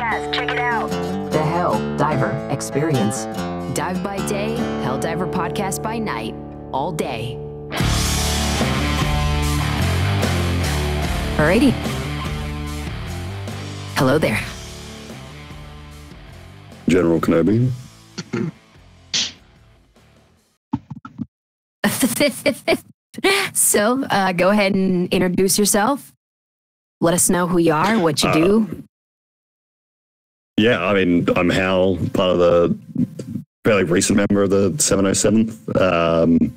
podcast. Check it out. The Hell Diver Experience. Dive by day, Hell Diver podcast by night, all day. Alrighty. Hello there. General Kenobi. So, go ahead and introduce yourself. Let us know who you are, what you do. Yeah, I mean, I'm Hal, part of the fairly recent member of the 707th.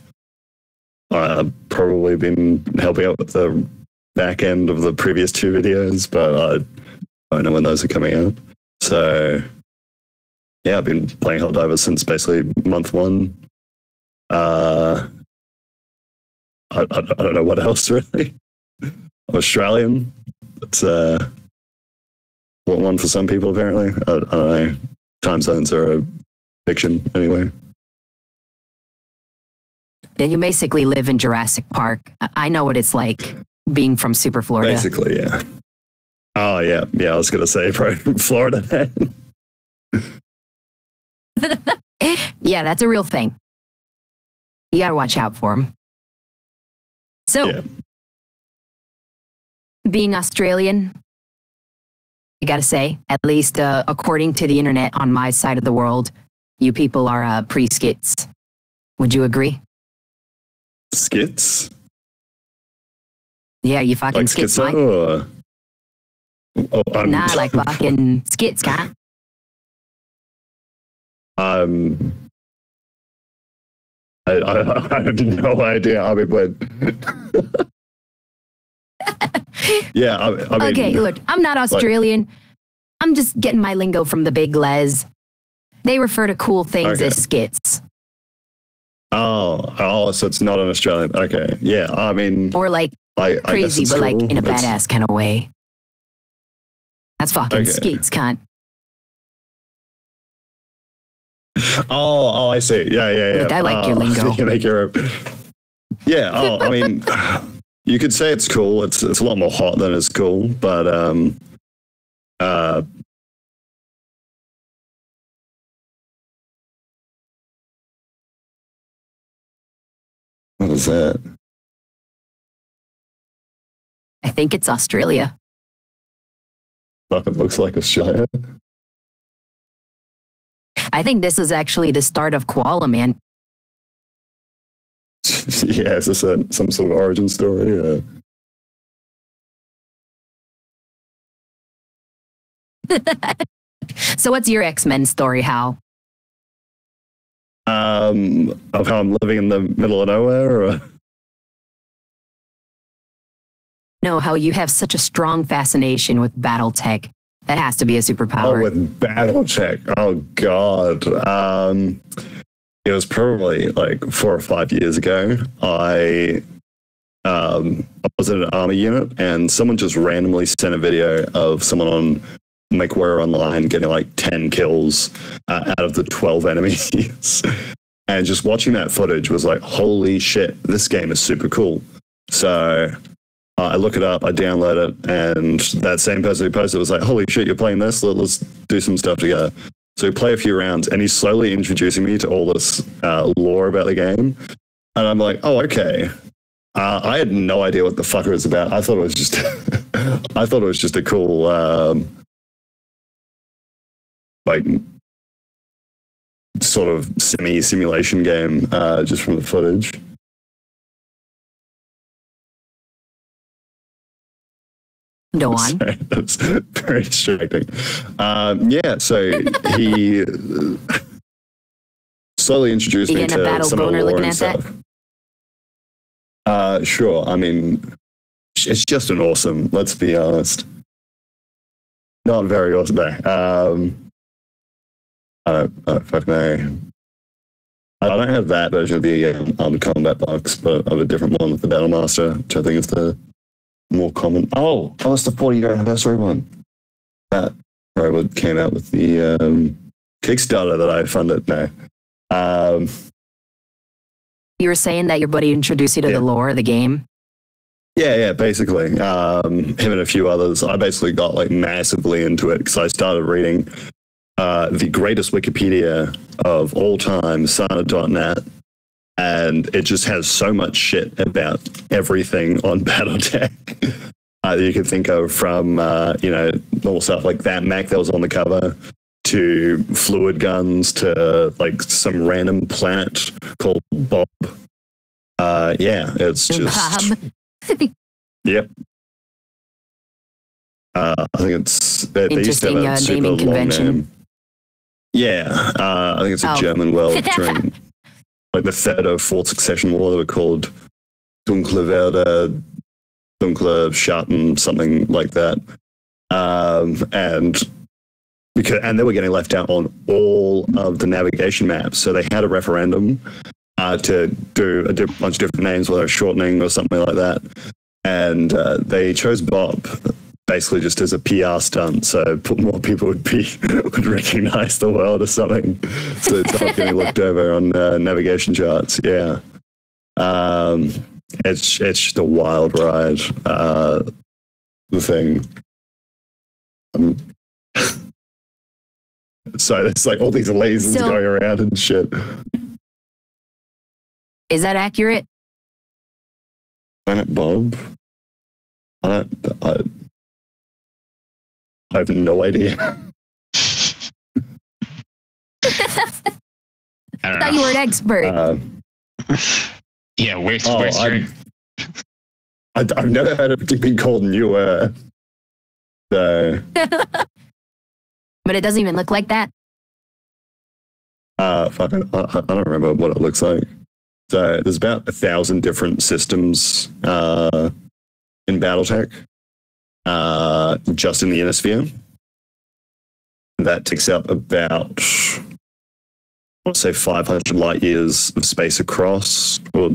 I've probably been helping out with the back end of the previous two videos, but I don't know when those are coming out. So, yeah, I've been playing Helldiver since basically month one. I don't know what else, really. I'm Australian. It's one for some people, apparently. I don't know. Time zones are a fiction, anyway. Then you basically live in Jurassic Park. I know what it's like being from Super Florida. Basically, yeah. Oh, yeah. Yeah, I was going to say probably Florida. Yeah, that's a real thing. You got to watch out for them. So, Yeah. being Australian, I got to say, at least according to the internet on my side of the world, you people are pre-skits. Would you agree? Skits? Yeah, you fucking Like skits, schizo? Mike. Or... Oh, Nah, like fucking skits, cat. I have no idea. I mean, but yeah, I mean, Okay, look, I'm not Australian. I'm just getting my lingo from the big les. They refer to cool things Okay. as skits. Oh, so it's not an Australian. Okay, yeah, I mean, Or like I guess crazy, it's but like cool. in a It's- badass kind of way. That's fucking Okay. skits, cunt. Oh, I see. Yeah. Look, I like your lingo. You make your, yeah. Oh, I mean, you could say it's cool. It's a lot more hot than it's cool, but what is that? I think it's Australia. Fuck, it looks like Australia. I think this is actually the start of koala, man. Yeah, is this some sort of origin story? So what's your X-Men story, Hal? Of how I'm living in the middle of nowhere? Or? No, how you have such a strong fascination with BattleTech. That has to be a Oh, superpower. with BattleTech. Oh, God. It was probably like 4 or 5 years ago. I was in an army unit, and someone just randomly sent a video of someone on MechWarrior Online getting like 10 kills out of the 12 enemies. And just watching that footage was like, holy shit, this game is super cool. So I look it up, I download it, and that same person who posted was like, holy shit, you're playing this? Let's do some stuff together. So we play a few rounds, and he's slowly introducing me to all this lore about the game. And I'm like, oh, okay. I had no idea what the fuck it was about. I thought it was just, I thought it was just a cool, like, sort of simulation game, just from the footage. Go on. Sorry, that's very distracting. Yeah, so he slowly introduced You me getting a to battle some of the boner lore looking and at that? stuff. Sure. I mean, it's just an awesome. Let's be honest. Not very awesome. No. I don't fucking know. I don't have that version of the Armored Combat box, but I have a different one with the Battle Master, which I think is the more common. Oh, it's the 40-year anniversary one. That probably came out with the Kickstarter that I funded now. You were saying that your buddy introduced you to Yeah. the lore of the game? Yeah, basically. Him and a few others. I basically got like massively into it because I started reading the greatest Wikipedia of all time, Sana.net, and it just has so much shit about everything on BattleTech that you can think of, from normal stuff like that mech that was on the cover, to fluid guns, to like some random planet called Bob. It's just Bob. yep. I think it's they used to have a super naming long convention. name. Yeah, I think it's a German world during like the third or fourth succession war. They were called Dunkle Verde, Dunkle Schatten, something like that. And they were getting left out on all of the navigation maps. So they had a referendum to do a bunch of different names, whether it's shortening or something like that. And they chose Bob basically just as a PR stunt, so more people would recognize the world or something. So it's not getting looked over on navigation charts. Yeah, it's just a wild ride. The thing. So there's like all these lasers going around and shit. Is that accurate? Planet Bob? I have no idea. I thought you were an expert. Yeah, where's your... I've never heard of it being called New Earth. So. But it doesn't even look like that. I don't remember what it looks like. So there's about 1,000 different systems in BattleTech, just in the inner sphere. That takes up about, I want to say 500 light years of space across, or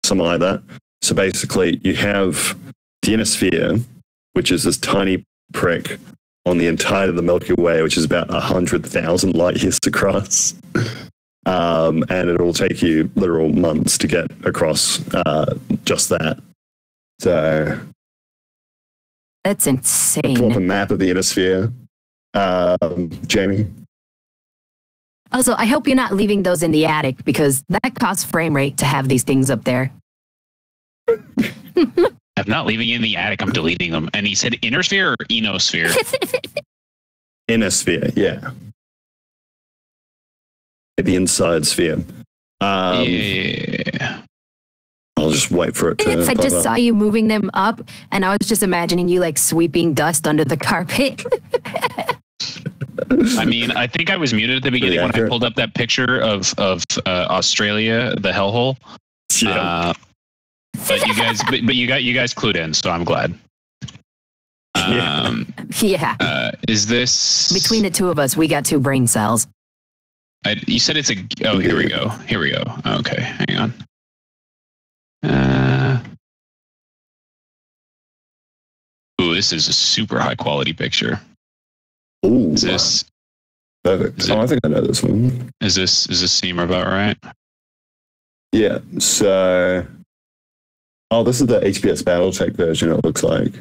something like that. So basically, you have the inner sphere, which is this tiny prick on the entirety of the Milky Way, which is about 100,000 light years across. And it'll take you literal months to get across just that. So that's insane. Pull up a map of the inner sphere, Jamie. Also, I hope you're not leaving those in the attic, because that costs frame rate to have these things up there. I'm not leaving you in the attic. I'm deleting them. And he said inner sphere or enosphere? Inner sphere, yeah. The inside sphere. Yeah. I'll just wait for it to. I just saw you moving them up, and I was just imagining you like sweeping dust under the carpet. I mean, I think I was muted at the beginning when I pulled up that picture of Australia, the hellhole. Yeah. But you guys clued in, so I'm glad. Yeah. Is this between the two of us? We got 2 brain cells. You said it's a. Oh, here we go. Here we go. Okay, hang on. Ooh, this is a super high quality picture. Ooh, is this perfect? I think I know this one. Does this seem about right? Yeah. So, this is the HPS BattleTech version. It looks like.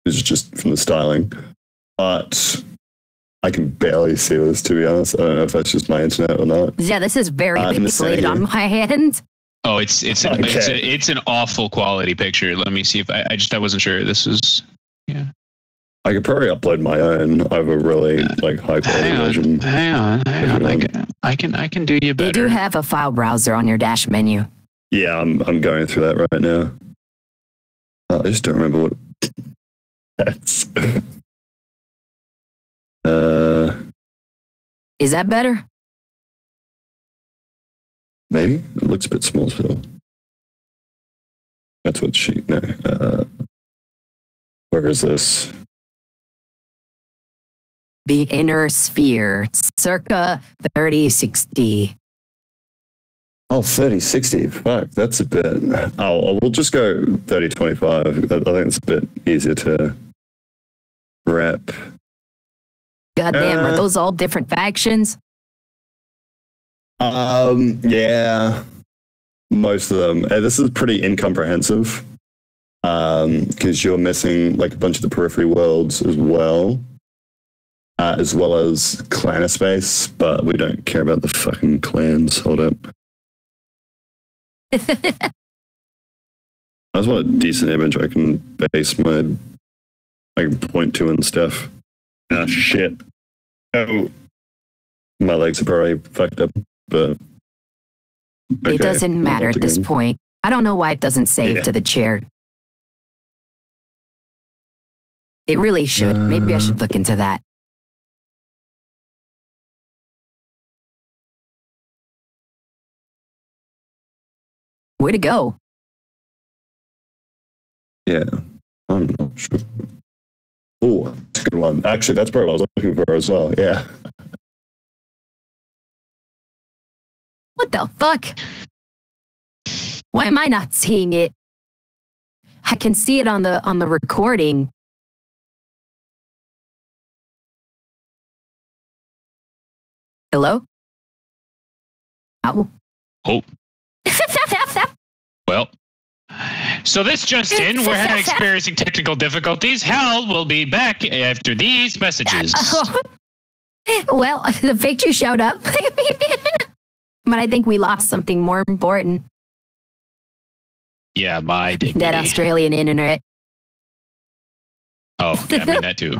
It's just from the styling, but I can barely see this, to be honest. I don't know if that's just my internet or not. Yeah, this is very pixelated on my end. Oh, it's an awful quality picture. Let me see if I wasn't sure. This is I could probably upload my own. I have a really high quality version. Hang on. I can do you better. They do have a file browser on your dash menu. Yeah, I'm going through that right now. I just don't remember what that's. Is that better? Maybe it looks a bit small still. That's what she. No. Where is this? The inner sphere, circa 3060. Oh, 3060. Fuck, that's a bit. Oh, we'll just go 3025. I think it's a bit easier to wrap. Goddamn, are those all different factions? Yeah. most of them. This is pretty incomprehensive because you're missing like a bunch of the periphery worlds as well as clan space, but we don't care about the fucking clans. Hold up. I just want a decent image I can base I can point to and stuff. Ah, shit. Oh, my legs are probably fucked up, but... Okay, it doesn't matter at this point. I don't know why it doesn't save to the chair. It really should. Maybe I should look into that. Way to go. Yeah, I'm not sure. Oh, that's a good one. Actually, that's probably what I was looking for as well. Yeah. What the fuck? Why am I not seeing it? I can see it on the recording. Hello? Ow. Oh. Well. So this just in, we're experiencing technical difficulties. Hal will be back after these messages. Well, the picture showed up. But I think we lost something more important. Yeah, my dignity. That Australian internet. Oh, yeah, I mean that too.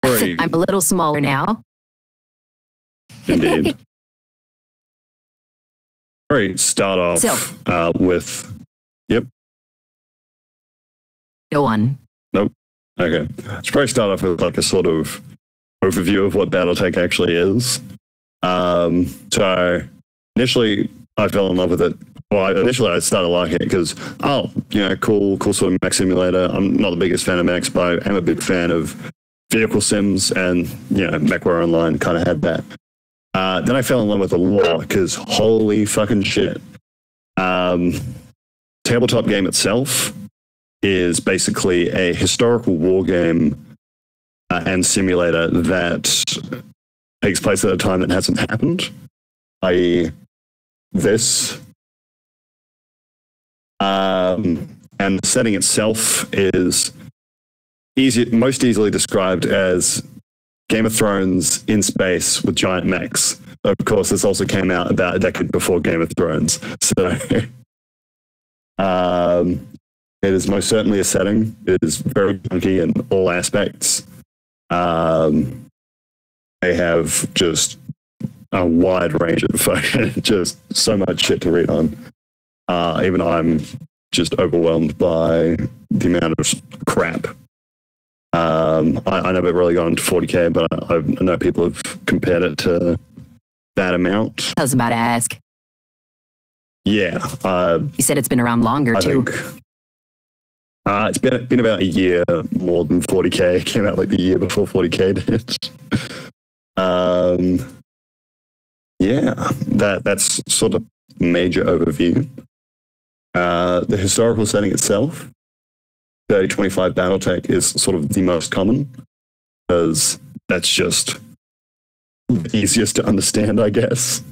I'm a little smaller now. Indeed. All right, start off with... Yep. Go on. Nope. Okay. Let's probably start off with like a sort of overview of what BattleTech actually is. So initially I fell in love with it. Well, initially I started liking it because, cool sort of mech simulator. I'm not the biggest fan of mechs, but I am a big fan of vehicle sims, and, MechWarrior Online kind of had that. Then I fell in love with the lore because holy fucking shit. Tabletop game itself is basically a historical war game and simulator that takes place at a time that hasn't happened, i.e. this. And the setting itself is most easily described as Game of Thrones in space with giant mechs. Of course, this also came out about a decade before Game of Thrones. So it is most certainly a setting. It is very chunky in all aspects. They have just a wide range of just so much shit to read on. Even I'm just overwhelmed by the amount of crap. I never really got into 40k, but I know people have compared it to that amount. I was about to ask. Yeah. You said it's been around longer, too. It's been about a year more than 40k. It came out like the year before 40k did. That's sort of major overview. The historical setting itself, 3025 BattleTech is sort of the most common because that's just the easiest to understand, I guess.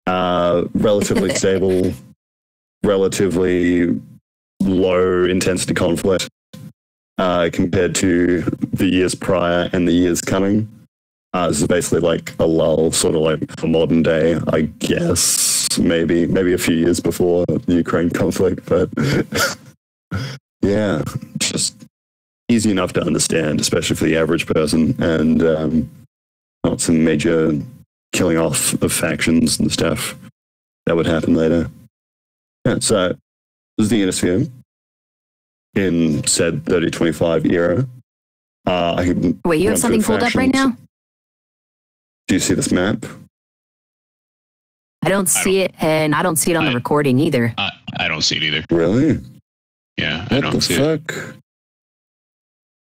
Relatively stable, relatively low intensity conflict compared to the years prior and the years coming. This is basically like a lull, sort of like for modern day, I guess. Maybe a few years before the Ukraine conflict, but yeah, just easy enough to understand, especially for the average person, and not some major killing off of factions and stuff that would happen later. Yeah, so this is the Innisphere in said 3025 era. Wait, you have something pulled up right now? Do you see this map? I don't see it, and I don't see it on the recording either. I don't see it either. Really? Yeah, I don't see it. What the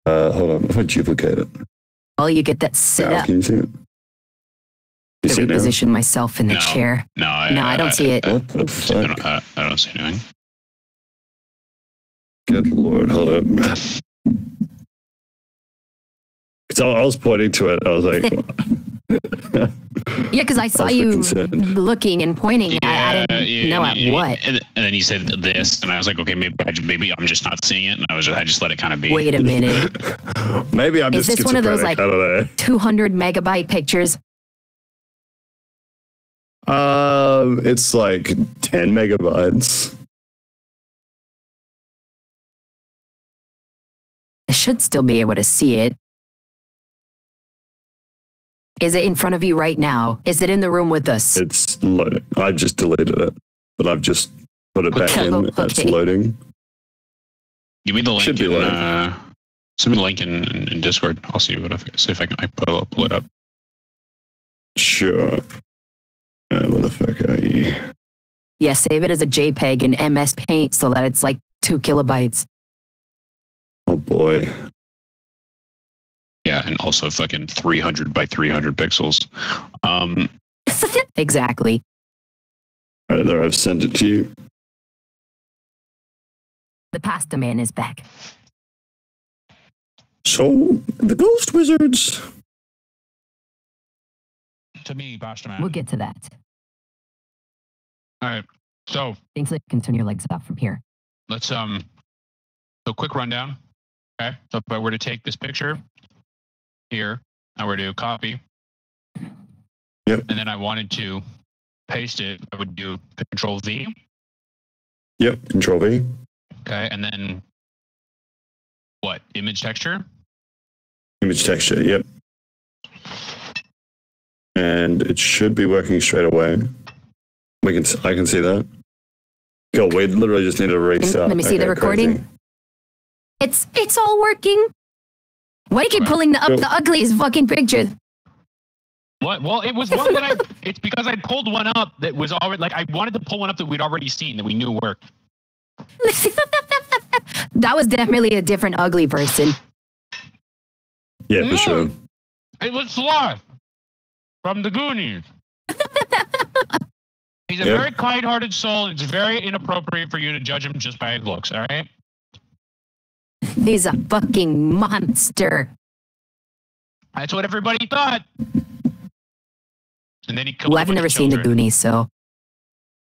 fuck? Hold on, if I duplicate it. Oh, you get that sit up. Can you see it? To reposition myself in the chair. No, I don't see it. What the fuck? I don't see anything. Good lord, hold up. Because I was pointing to it, I was like... Yeah, because I saw was you concerned. looking and pointing. I didn't know at what. And then he said this, and I was like, okay, maybe I'm just not seeing it, and I just let it kind of be. Wait a minute. Maybe I'm Is just this one of those schizophrenic, like I don't know. 200 megabyte pictures? It's like 10 megabytes. I should still be able to see it. Is it in front of you right now? Is it in the room with us? It's loading. I just deleted it, but I've just put it back in. Okay. It's loading. Give me the link. Should be Send me the link in Discord. I'll see if I can pull it up. Sure. Where the fuck are you? Yeah, save it as a JPEG in MS Paint so that it's like 2 kilobytes. Oh boy. Yeah, and also fucking 300 by 300 pixels. Exactly. Right there, I've sent it to you. The pasta man is back. So, the Ghost Wizards. To me, Pasta Man. We'll get to that. All right. So Things like can turn your legs off from here. let's so quick rundown. Okay. So if I were to take this picture here, I were to copy. Yep. And then I wanted to paste it, I would do Control V. Yep, Control V. Okay. And then what? Image texture. Image texture, yep. And it should be working straight away. I can see that. Go, we literally just need to restart. Let me see the recording. Crazy. It's all working. Why do you keep pulling up the ugliest fucking picture? What? Well, it was one that it's because I pulled one up that was already, like, I wanted to pull one up that we'd already seen, that we knew worked. That was definitely a different ugly person. Yeah, for sure. It was Sloth from the Goonies. He's a Yep. very kind-hearted soul. It's very inappropriate for you to judge him just by his looks, all right? He's a fucking monster. That's what everybody thought. And then he killed Well, a I've bunch never of seen the children. Goonies, so.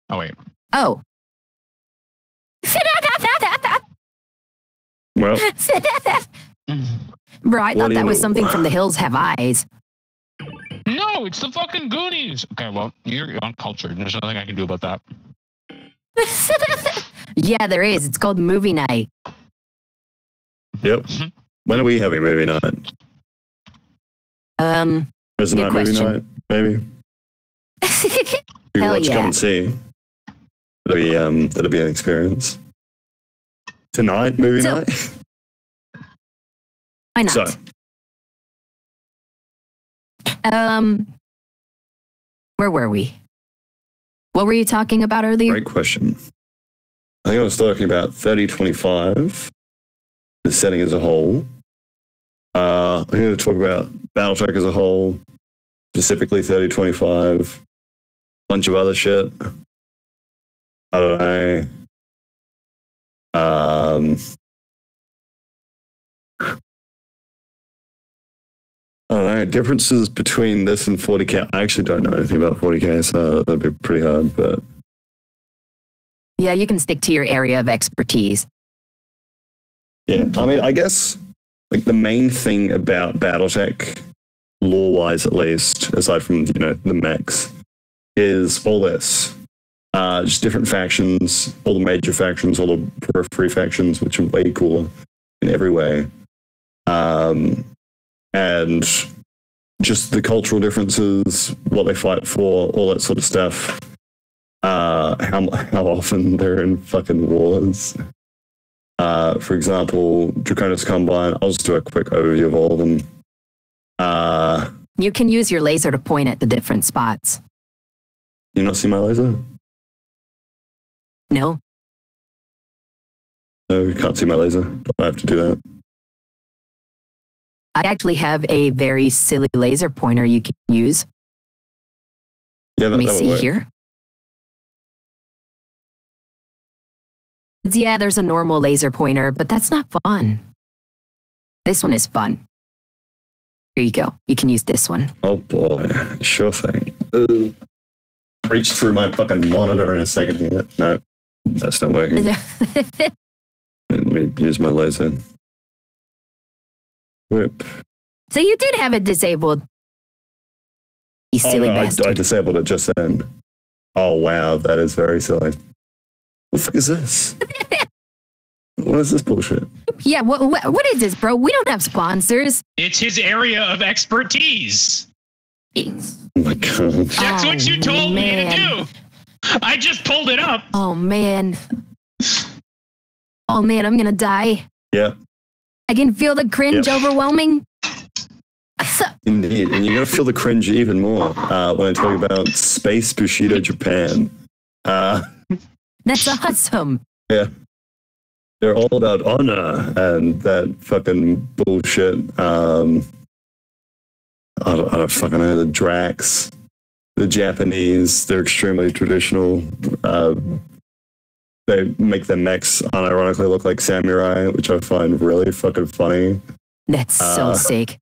Oh, wait. Oh. Well, Bro, I What thought do that you was know? something from The Hills Have Eyes. No, it's the fucking Goonies. Okay, well, you're uncultured. There's nothing I can do about that. Yeah, there is. It's called Movie Night. yep. When are we having movie night? Is it Good night movie question. night? Maybe. We Hell watch, yeah. come and see. That'll be an experience. Tonight, movie So- night. Why not? So, Where were we? What were you talking about earlier? great question. I think I was talking about 3025, the setting as a whole. I'm going to talk about BattleTech as a whole, specifically 3025, bunch of other shit. I don't know. I don't know, differences between this and 40K. I actually don't know anything about 40K, so that'd be pretty hard, but Yeah, you can stick to your area of expertise. yeah. I mean, I guess like the main thing about BattleTech, lore-wise at least, aside from, the mechs, is all this. Just different factions, all the major factions, all the periphery factions, which are way cooler in every way. And just the cultural differences, what they fight for, all that sort of stuff. How often they're in fucking wars. For example, Draconis Combine, I'll just do a quick overview of all of them. You can use your laser to point at the different spots. You not see my laser? No? No, you can't see my laser. I have to do that. I actually have a very silly laser pointer you can use. Yeah, Let me that'll see work. here. Yeah, there's a normal laser pointer, but that's not fun. This one is fun. Here you go. You can use this one. Oh boy, sure thing. reach through my fucking monitor in a second here. No, that's not working. Let me use my laser. Whip. So you did have it disabled. You silly bastard. I disabled it just then. Oh, wow, that is very silly. What the fuck is this? What is this bullshit? Yeah, what is this, bro? We don't have sponsors. It's his area of expertise. Oh my god. That's what you told me to do. I just pulled it up. Oh, man. Oh, man, I'm gonna die. Yeah. I can feel the cringe overwhelming. Indeed, and you're going to feel the cringe even more when I talk about Space Bushido Japan. That's awesome. Yeah. They're all about honor and that fucking bullshit. I don't fucking know, the Drax, the Japanese, they're extremely traditional. They make their mechs unironically look like samurai, which I find really fucking funny. That's so sick.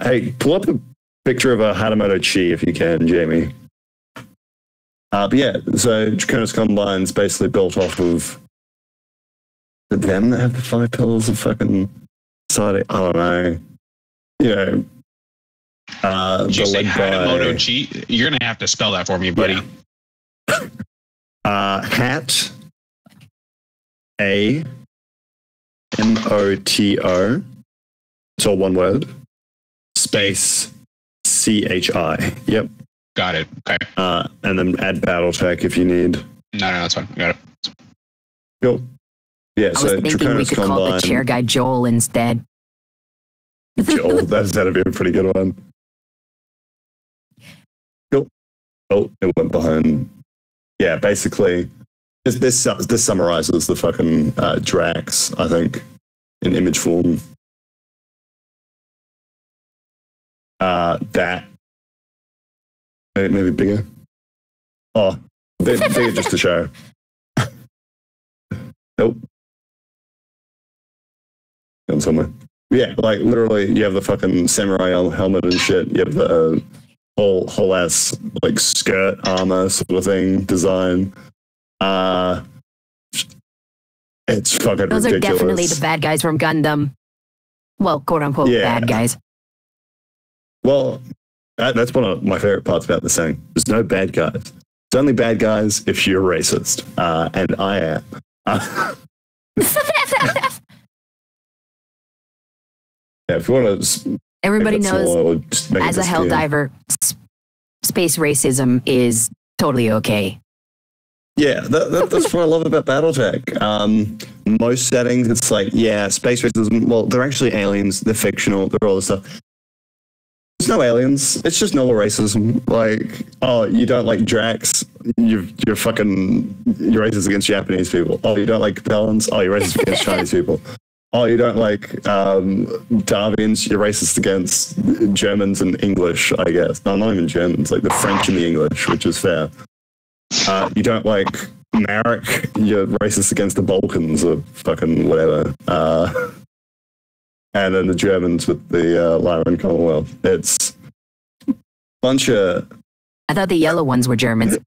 Hey, pull up a picture of a Hanamoto Chi if you can, Jamie. But yeah, so Draconis Combine's basically built off of them that have the 5 pillars of fucking society. I don't know. You know, Did you say Hanamoto Chi? You're going to have to spell that for me, buddy. Yeah. Hat A MOTO. It's all one word. Space CHI. Yep. Got it. Okay. And then add BattleTech if you need. No, that's fine. Got it. Cool. Yeah, I was thinking we could call the chair guy Joel instead. Joel, that'd be a pretty good one. Cool. Oh, it went behind. Yeah, basically, this summarizes the fucking Drax, I think, in image form. That maybe bigger. Oh, bigger just to show. Nope. Going somewhere. Yeah, like literally, you have the fucking samurai helmet and shit. You have the whole ass like skirt armor sort of thing design. It's fucking Those ridiculous. are definitely the bad guys from Gundam. Well, quote unquote bad guys. Well, that's one of my favorite parts about this thing. There's no bad guys. It's only bad guys if you're racist, and I am. Yeah, if you want to. Everybody knows, as a hell diver, space racism is totally okay. Yeah, that's what I love about BattleTech. Most settings, it's like, yeah, space racism. Well, they're actually aliens. They're fictional. They're all this stuff. There's no aliens. It's just normal racism. Like, oh, you don't like Drax. You're racist against Japanese people. Oh, you don't like Capellans. Oh, you're racist against Chinese people. Oh, you don't like Darwinians. You're racist against Germans and English, I guess. No, not even Germans. Like the French and the English, which is fair. You don't like Marek. You're racist against the Balkans or fucking whatever. And then the Germans with the Lyran Commonwealth. It's a bunch of... I thought the yellow ones were Germans.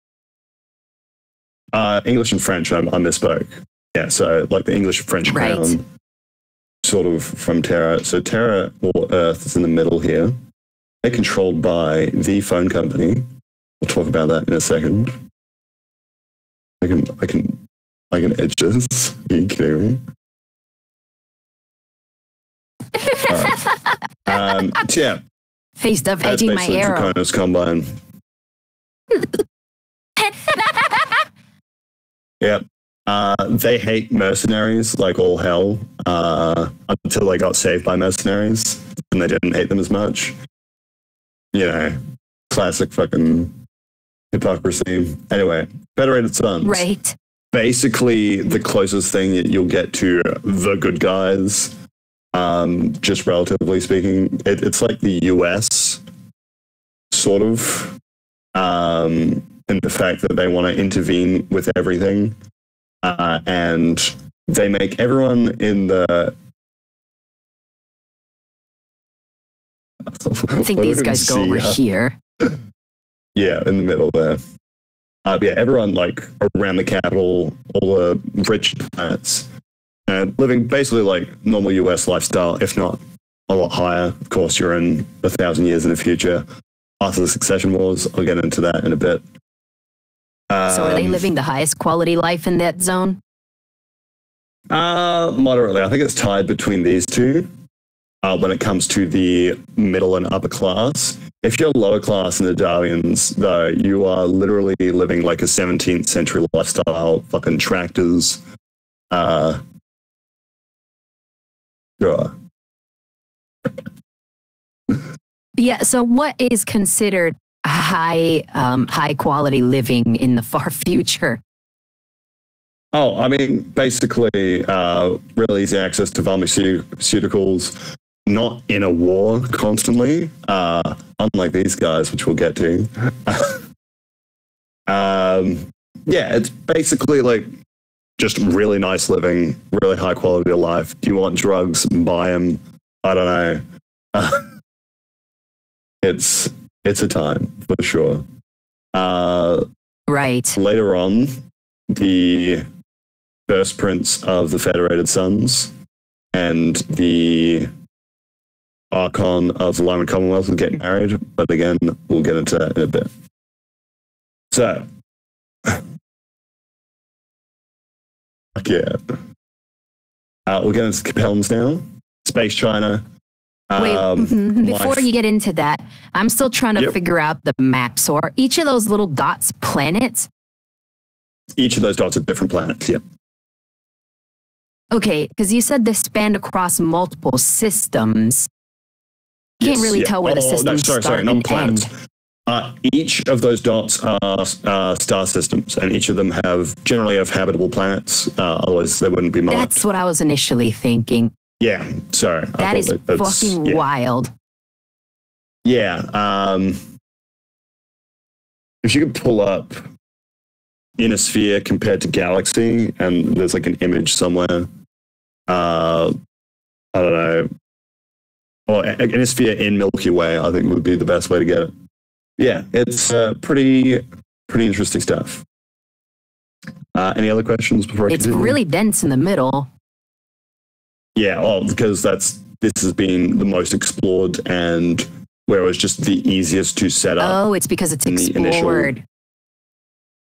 English and French, I misspoke. Yeah, so like the English and French crown, sort of from Terra. So Terra, or Earth, is in the middle here. They're controlled by the phone company. We'll talk about that in a second. I can edge this. Are you kidding me? Yeah. Faced up edging my arrow. Draconis Combine. Yep. They hate mercenaries like all hell until they got saved by mercenaries and they didn't hate them as much. You know, classic fucking hypocrisy. Anyway, Federated Suns. Right. Basically, the closest thing you'll get to the good guys. Just relatively speaking, it's like the US, sort of, in the fact that they want to intervene with everything, and they make everyone in the I think these guys go over here. Yeah, in the middle there. Yeah, everyone like around the capital, all the rich planets, and living basically like normal US lifestyle, if not a lot higher. Of course, you're in 1,000 years in the future. After the succession wars, I'll get into that in a bit. So are they living the highest quality life in that zone? Moderately. I think it's tied between these two when it comes to the middle and upper class. If you're lower class in the Darwinians, though, you are literally living like a 17th century lifestyle, fucking tractors. Sure. Yeah, so what is considered high quality living in the far future? Oh, I mean, basically, really easy access to pharmaceuticals, not in a war constantly, unlike these guys, which we'll get to. Yeah, it's basically like just really nice living, really high quality of life. Do you want drugs? Buy them. I don't know. It's a time for sure. Right. Later on, the first prince of the Federated Sons and the Archon of the Lyman Commonwealth will get married, but again, we'll get into that in a bit. So, yeah. We'll get into Capellans now. Space China. Wait, before you get into that, I'm still trying to figure out the map. So are each of those little dots planets? Each of those dots are different planets, yeah. Okay, because you said they spanned across multiple systems. You can't really tell where the systems start not and planets. end. Each of those dots are star systems, and each of them generally have habitable planets. Otherwise, they wouldn't be marked. That's what I was initially thinking. Yeah, sorry. That is fucking wild. Yeah. If you could pull up Inner Sphere compared to Galaxy, and there's like an image somewhere. I don't know. Or Inner Sphere in Milky Way, I think would be the best way to get it. Yeah, it's pretty interesting stuff. Any other questions before I continue? It's really dense in the middle. Yeah, well, because this has been the most explored and where it was just the easiest to set up. Oh, it's because it's explored.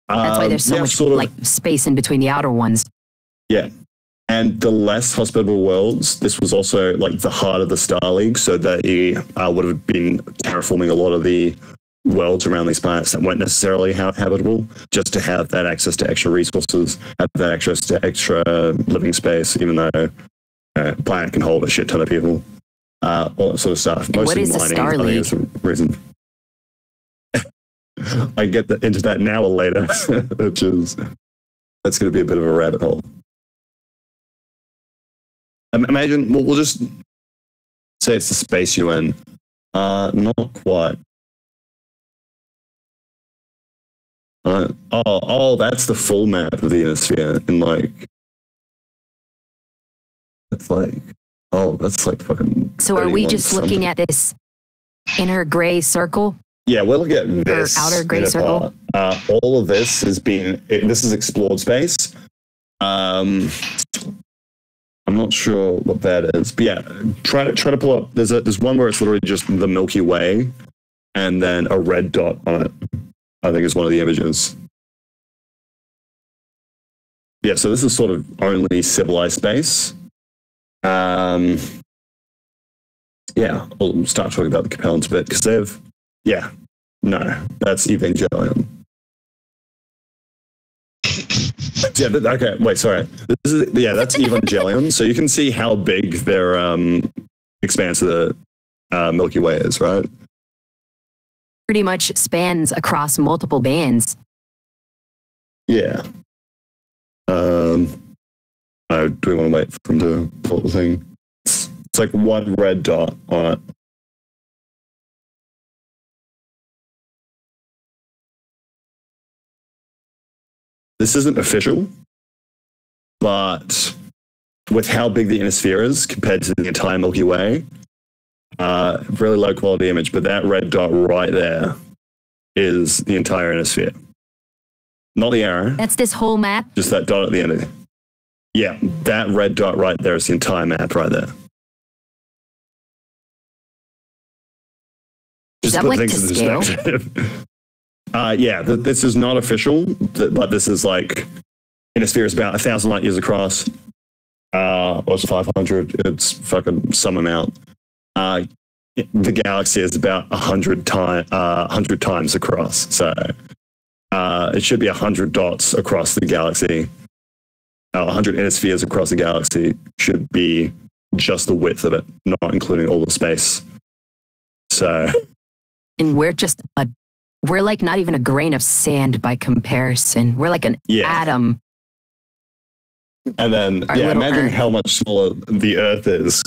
That's why there's so much like space in between the outer ones. Yeah. And the less hospitable worlds, this was also like the heart of the Star League, so they would have been terraforming a lot of the worlds around these planets that weren't necessarily habitable, just to have that access to extra resources, have that access to extra living space, even though a planet can hold a shit ton of people, all that sort of stuff. Mostly what is mining, the Star League? I think is the reason. I get into that now or later, that's going to be a bit of a rabbit hole. Imagine, we'll just say it's the Space UN. Not quite. That's the full map of the Inner Sphere. And like, that's like fucking. So are we just looking at this inner gray circle? Yeah, we're looking at this. Or outer gray circle? All of this has been, this is explored space. I'm not sure what that is, but yeah, try to pull up. There's one where it's literally just the Milky Way, and then a red dot on it. I think is one of the images. Yeah, so this is sort of only civilized space. Yeah, we'll start talking about the Capellans a bit because that's Evangelion. Yeah, okay, wait, sorry. That's Evangelion. So you can see how big their expanse of the Milky Way is, right? Pretty much spans across multiple bands. Yeah. Do we want to wait for him to pull the thing? It's like one red dot on it. This isn't official, but with how big the Inner Sphere is compared to the entire Milky Way, really low quality image, but that red dot right there is the entire inner sphere. Not the arrow. That's this whole map? Just that dot at the end of it. Yeah, that red dot right there is the entire map right there. Is that like to scale? Yeah, this is not official, but this is like, inner sphere is about 1,000 light years across. What's 500? It's fucking some amount. The galaxy is about 100 times across. So it should be 100 dots across the galaxy. 100 inner spheres across the galaxy should be just the width of it, not including all the space. So, and we're like not even a grain of sand by comparison. We're like an atom. And then, imagine how much smaller the Earth is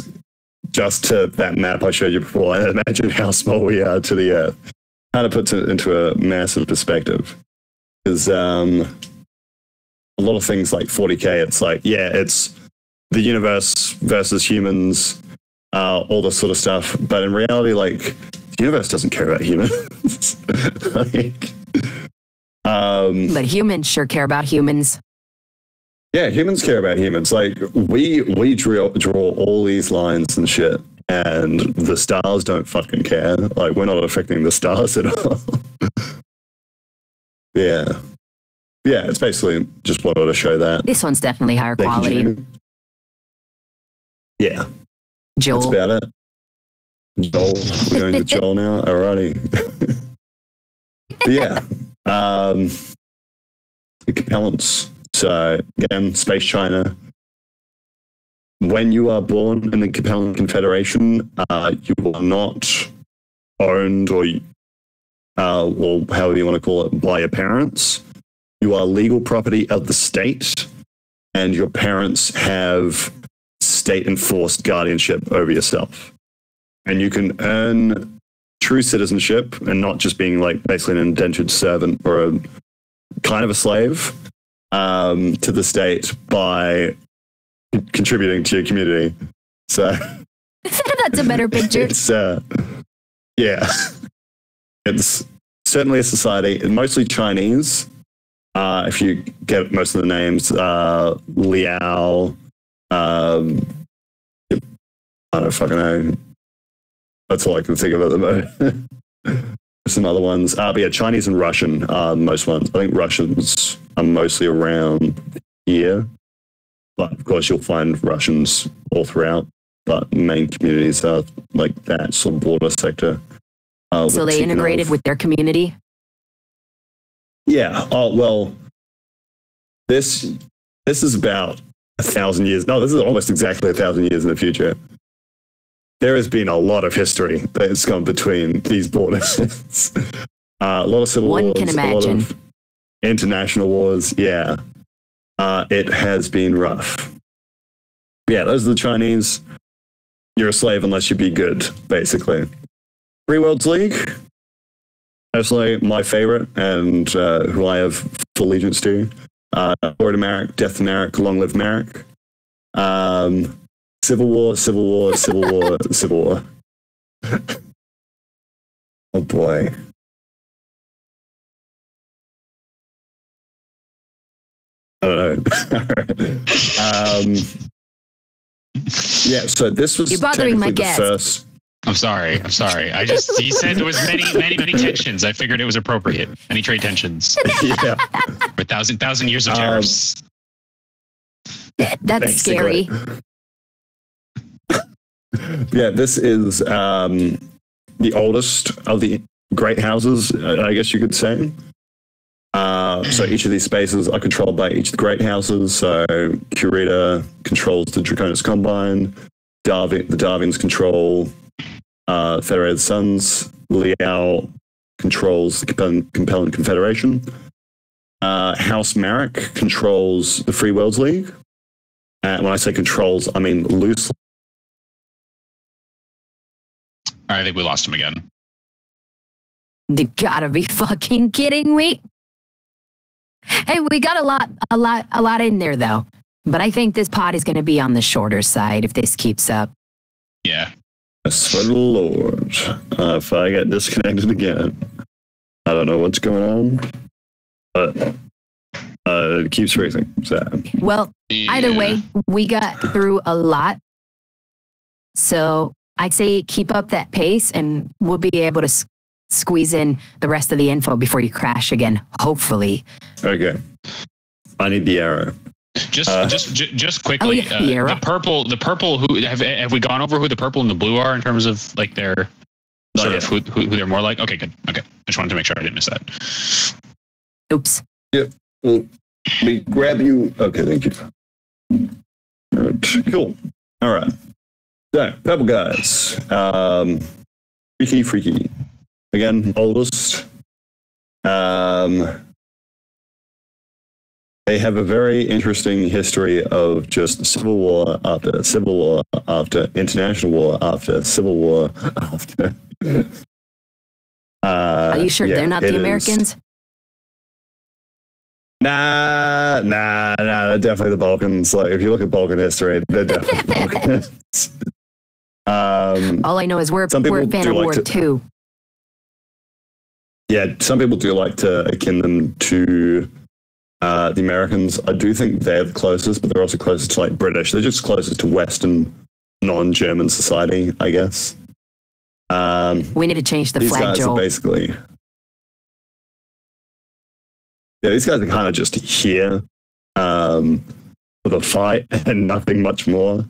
just to that map I showed you before. And imagine how small we are to the Earth. Kind of puts it into a massive perspective. Because a lot of things like 40K, it's like, it's the universe versus humans, all this sort of stuff. But in reality, like, the universe doesn't care about humans. But humans sure care about humans. Yeah, humans care about humans. Like, we draw all these lines and shit, and the stars don't fucking care. Like, we're not affecting the stars at all. Yeah, it's basically just wanted to show that. This one's definitely higher quality. Yeah. Joel. That's about it. Joel. We're going to Joel now. Alrighty. The compellents. So, again, Space China. When you are born in the Capellan Confederation, you are not owned or however you want to call it, by your parents. You are legal property of the state, and your parents have state-enforced guardianship over yourself. And you can earn true citizenship and not just being like basically an indentured servant or a kind of a slave to the state by contributing to your community. So that's a better picture. It's it's certainly a society, mostly Chinese. If you get most of the names, Liao, I don't fucking know. That's all I can think of at the moment. Some other ones. But yeah, Chinese and Russian are most ones. I think Russians are mostly around here. But of course, you'll find Russians all throughout. But main communities are like that sort of border sector. So they integrated with their community? Yeah. Oh, well, this is about 1,000 years. No, this is almost exactly 1,000 years in the future. There has been a lot of history that's gone between these borders. A lot of civil wars, can imagine. A lot of international wars. Yeah. It has been rough. Yeah, those are the Chinese. You're a slave unless you be good, basically. Free Worlds League, personally my favorite and who I have full allegiance to. Glory to Marek, Death to Marek, Long Live Marek. Civil War, Civil War, Civil War, Civil War. Oh boy. I don't know. Yeah, so this was You're bothering my the guest. first. I'm sorry. He said there was many tensions. I figured it was appropriate. Any trade tensions. Yeah. For 1,000 years of tariffs. That's scary. Yeah, this is the oldest of the great houses, I guess you could say. So each of these spaces are controlled by each of the great houses. So Kurita controls the Draconis Combine. The Darwins control Federated Suns. Liao controls the Compellant Confederation. House Marek controls the Free Worlds League. And when I say controls, I mean loosely. I think we lost him again. You gotta be fucking kidding me. Hey, we got a lot in there though. But I think this pod is going to be on the shorter side if this keeps up. Yeah. I swear to the Lord, if I get disconnected again, I don't know what's going on, but it keeps freezing. So. Well, either way, we got through a lot. So I'd say keep up that pace and we'll be able to squeeze in the rest of the info before you crash again, hopefully. Okay. I need the arrow. Just quickly, the purple. Who have we gone over who the purple and the blue are in terms of like their sort of who they're more like? Okay, good. Okay, I just wanted to make sure I didn't miss that. Oops. Yep. Well, let me grab you. Okay, thank you. All right, cool. All right. So, purple guys. Freaky. Again, oldest. They have a very interesting history of just civil war after civil war after international war after civil war after. Are you sure they're not the Americans? Nah, they're definitely the Balkans. Like, if you look at Balkan history, they're definitely the Balkans. All I know is we're a fan of War II. Yeah, some people do like to akin them to the Americans. I do think they're the closest, but they're also closest to like British. They're just closest to Western, non-German society, I guess. We need to change the these flag, guys Joel. Are basically, yeah, these guys are kind of just here for the fight and nothing much more.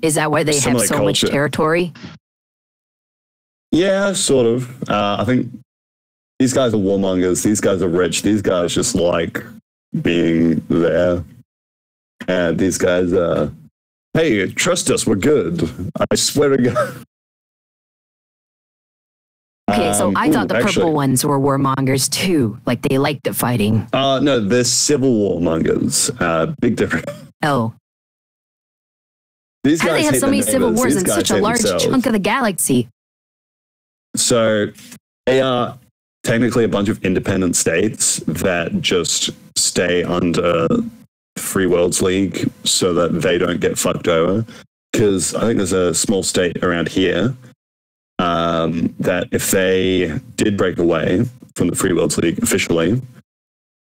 Is that why they have so much territory? Yeah, sort of. I think these guys are warmongers. These guys are rich. These guys just like being there. And these guys, hey, trust us, we're good. I swear to God. Okay, so I thought the purple ones were warmongers too. Like they liked the fighting. No, they're civil warmongers. Big difference. Oh. These guys How do they have so many civil wars in such a large chunk of the galaxy? So they are technically a bunch of independent states that just stay under Free Worlds League so that they don't get fucked over. Because I think there's a small state around here that if they did break away from the Free Worlds League officially,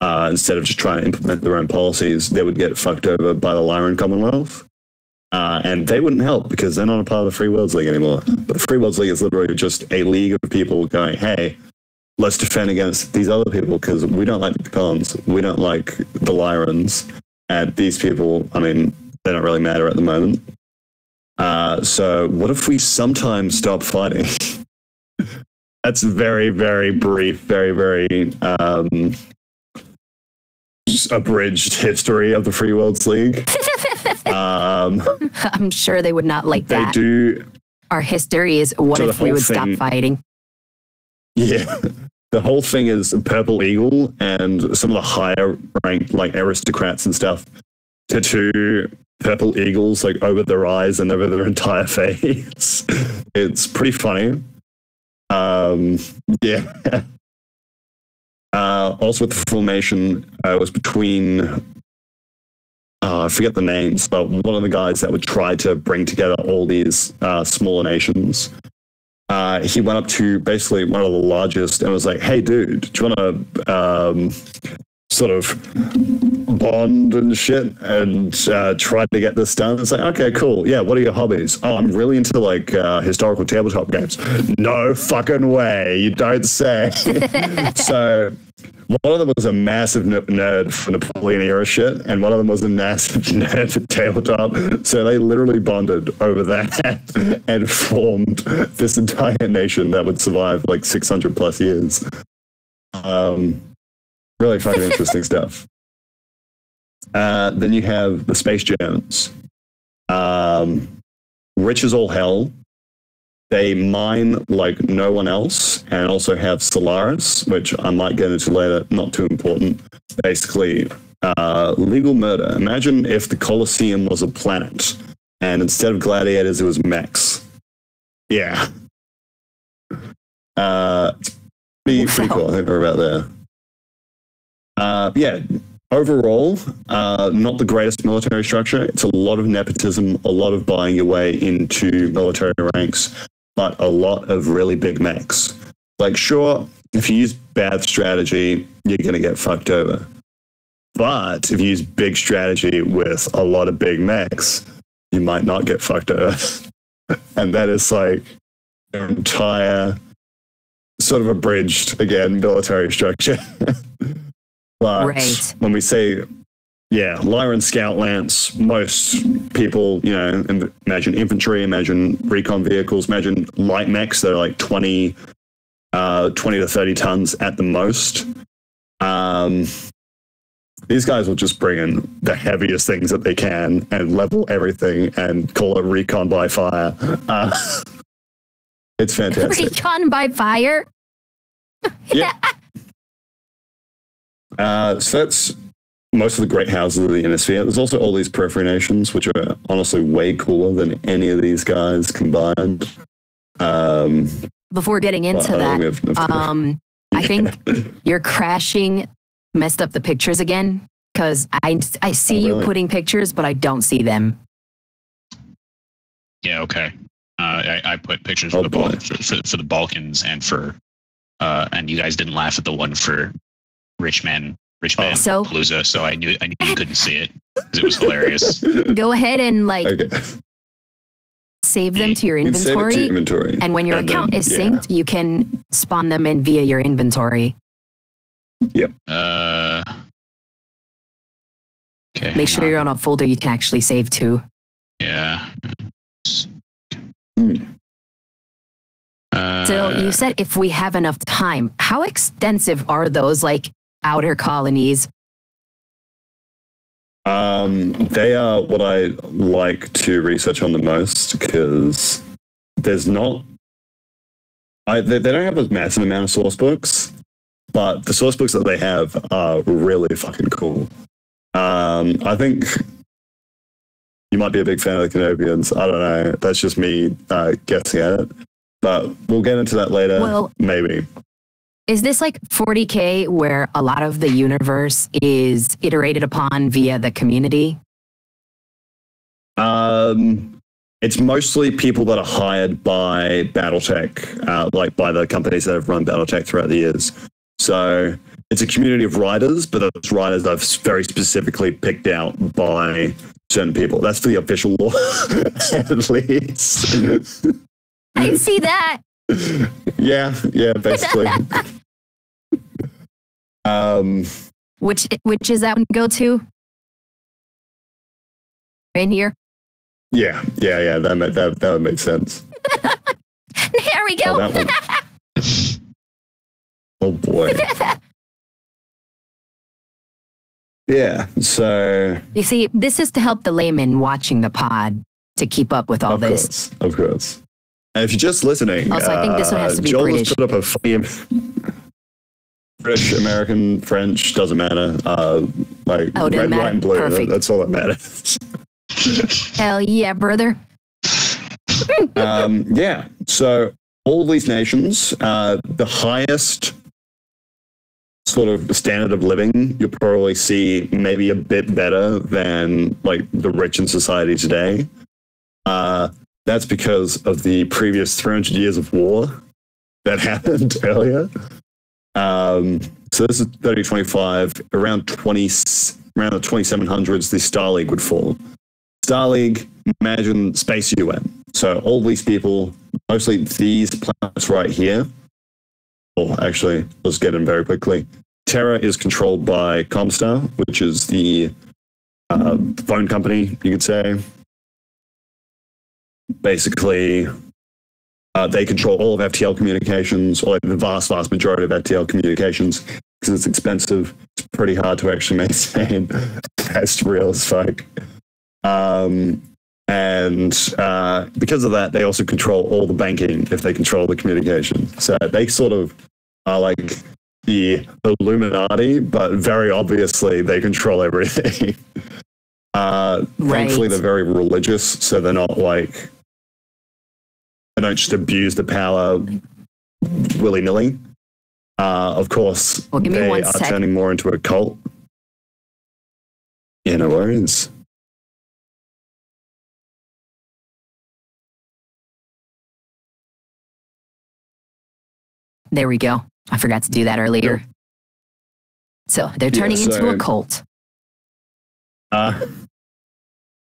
instead of just trying to implement their own policies, they would get fucked over by the Lyran Commonwealth. And they wouldn't help because they're not a part of the Free Worlds League anymore. But the Free Worlds League is literally just a league of people going, hey, let's defend against these other people because we don't like the Pecans, we don't like the Lyrans, and these people, I mean, they don't really matter at the moment. So what if we sometimes stop fighting? That's very, very brief, very, very abridged history of the Free Worlds League. I'm sure they would not like that. They do. Our history is what if we would stop fighting? Yeah. The whole thing is Purple Eagle and some of the higher ranked like aristocrats and stuff tattoo purple eagles like over their eyes and over their entire face. It's pretty funny. Yeah. Also with the formation, it was between I forget the names, but one of the guys that would try to bring together all these smaller nations. He went up to basically one of the largest and was like, hey, dude, do you want to sort of bond and shit and try to get this done? It's like, okay, cool. Yeah, what are your hobbies? Oh, I'm really into like historical tabletop games. No fucking way. You don't say. So one of them was a massive nerd for Napoleon era shit, and one of them was a massive nerd for tabletop. So they literally bonded over that and formed this entire nation that would survive like 600 plus years. Really fucking interesting stuff. Then you have the Space Germans. Rich as all hell. They mine like no one else and also have Solaris, which I might get into later, not too important. Basically, legal murder. Imagine if the Colosseum was a planet and instead of gladiators, it was mechs. Yeah. It's pretty cool. I think we're about there. Yeah, overall, not the greatest military structure. It's a lot of nepotism, a lot of buying your way into military ranks, but a lot of really big mechs. Like, sure, if you use bad strategy, you're going to get fucked over. But if you use big strategy with a lot of big mechs, you might not get fucked over. And that is like their entire sort of abridged, again, military structure. But when we say, Lyran Scout Lance, most people, imagine infantry, imagine recon vehicles, imagine light mechs that are like 20 to 30 tons at the most. These guys will just bring in the heaviest things that they can and level everything and call it recon by fire. It's fantastic. Recon by fire? Yeah. So that's most of the great houses of the Innisphere. There's also all these periphery nations, which are honestly way cooler than any of these guys combined. Before getting into that, I think your crashing messed up the pictures again, because I see you putting pictures, but I don't see them. Yeah, okay. I put pictures for the Balkans and you guys didn't laugh at the one for Rich Man Palooza, so I knew you couldn't see it because it was hilarious. Go ahead and save them to your inventory. And when your account is synced, you can spawn them in via your inventory. Yep. Okay. Make sure you're on a folder you can actually save to. Yeah. So you said if we have enough time, how extensive are those outer colonies? They are what I like to research on the most because there's not. They don't have a massive amount of source books, but the source books that they have are really fucking cool. I think you might be a big fan of the Canopians. I don't know. That's just me guessing at it. But we'll get into that later. Well, maybe. Is this 40K where a lot of the universe is iterated upon via the community? It's mostly people that are hired by BattleTech, by the companies that have run BattleTech throughout the years. So it's a community of writers, but those writers are very specifically picked out by certain people. That's for the official law, at least. I see that. Yeah, basically. Which is that one go to? In here? Yeah. That would make sense. There we go. Oh boy. Yeah, so... You see, this is to help the layman watching the pod to keep up with all this. Of course. And if you're just listening... Also, I think this one has to be Joel British. Has put up a funny... British, American, French, doesn't matter. Red, white, and blue. That's all that matters. Hell yeah, brother. Yeah, so all of these nations, the highest sort of standard of living, you'll probably see maybe a bit better than the rich in society today. That's because of the previous 300 years of war that happened earlier. So this is 3025, around the 2700s, the Star League would fall. Star League, imagine Space UN. So all these people, mostly these planets right here. Oh, actually, let's get in very quickly. Terra is controlled by Comstar, which is the phone company, you could say. Basically, they control all of FTL communications, or the vast majority of FTL communications, because it's expensive. It's pretty hard to actually maintain. That's real as fuck. And because of that, they also control all the banking if they control the communication. So they sort of are like the Illuminati, but very obviously they control everything. Thankfully, they're very religious, so they're not they don't just abuse the power willy-nilly. Of course, they are turning more into a cult. Yeah, no worries. There we go. I forgot to do that earlier. Yep. So they're turning into a cult.